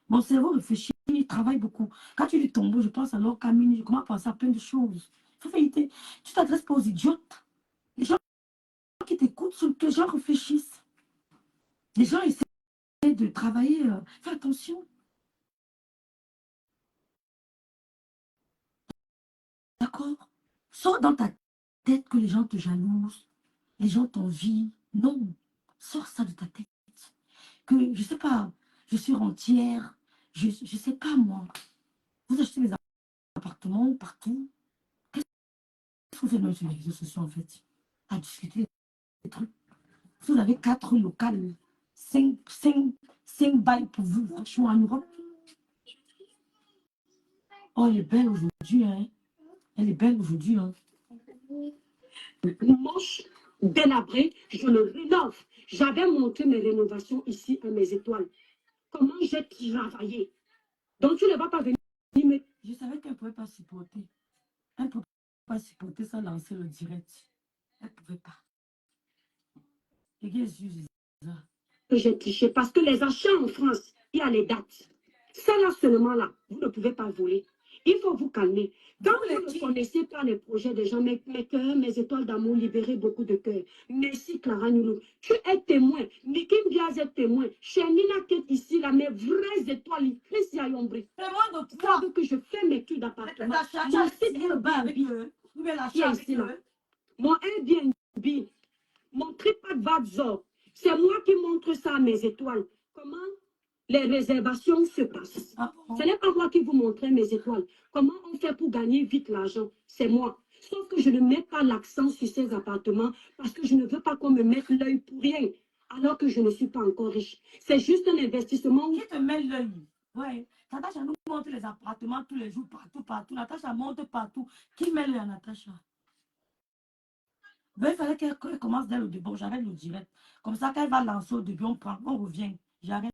Mon cerveau réfléchit, il travaille beaucoup. Quand tu dis tombeau, je pense à l'or Camini. Je commence à penser à plein de choses. Il faut vérité. Tu ne t'adresses pas aux idiotes. Les gens qui t'écoutent, les gens réfléchissent. Les gens essaient de travailler. Fais attention. D'accord? Sors dans ta tête que les gens te jalousent. Les gens t'envient. Non. Sors ça de ta tête. Que, je ne sais pas, je suis rentière. Je ne sais pas, moi. Vous achetez des appartements partout. Qu'est-ce que vous faites même sur les réseaux sociaux, en fait? À discuter des trucs. Vous avez 4 locales. 5 bails pour vous, franchement, en Europe. Oh, elle est belle aujourd'hui, hein. Elle est belle aujourd'hui, hein. Moche, délabré, je le rénove. J'avais monté mes rénovations ici à mes étoiles. Comment j'ai travaillé. Donc tu ne vas pas venir me... Je savais qu'elle ne pouvait pas supporter. Elle ne pouvait pas supporter ça, lancer le direct. Elle ne pouvait pas. Et qu'est-ce que ça? Que j'ai triché parce que les achats en France, il y a les dates. Ça là seulement là, vous ne pouvez pas voler. Il faut vous calmer. Quand vous ne connaissez pas les projets des gens, mes cœurs, mes étoiles d'amour, libérer beaucoup de cœurs. Merci Clara Nulu. Tu es témoin. Nikim Biaz est témoin. Chez Nina Kate ici, là, mes vraies étoiles, Christian Yombri. Témoin de toi. Que je fais mes études d'appartement. Mon site est le bas avec eux. Qui est ici là. Mon Airbnb, mon TripAdvisor. C'est moi qui montre ça à mes étoiles. Comment les réservations se passent. Ce n'est pas moi qui vous montre mes étoiles. Comment on fait pour gagner vite l'argent? C'est moi. Sauf que je ne mets pas l'accent sur ces appartements parce que je ne veux pas qu'on me mette l'œil pour rien. Alors que je ne suis pas encore riche. C'est juste un investissement. Qui te met l'œil? Ouais. Natacha nous montre les appartements tous les jours, partout. Natacha monte partout. Qui met l'œil à Natacha? Ben, il fallait qu'elle commence dès le début. J'arrête le direct. Comme ça, quand elle va lancer au début, on revient. J'arrête.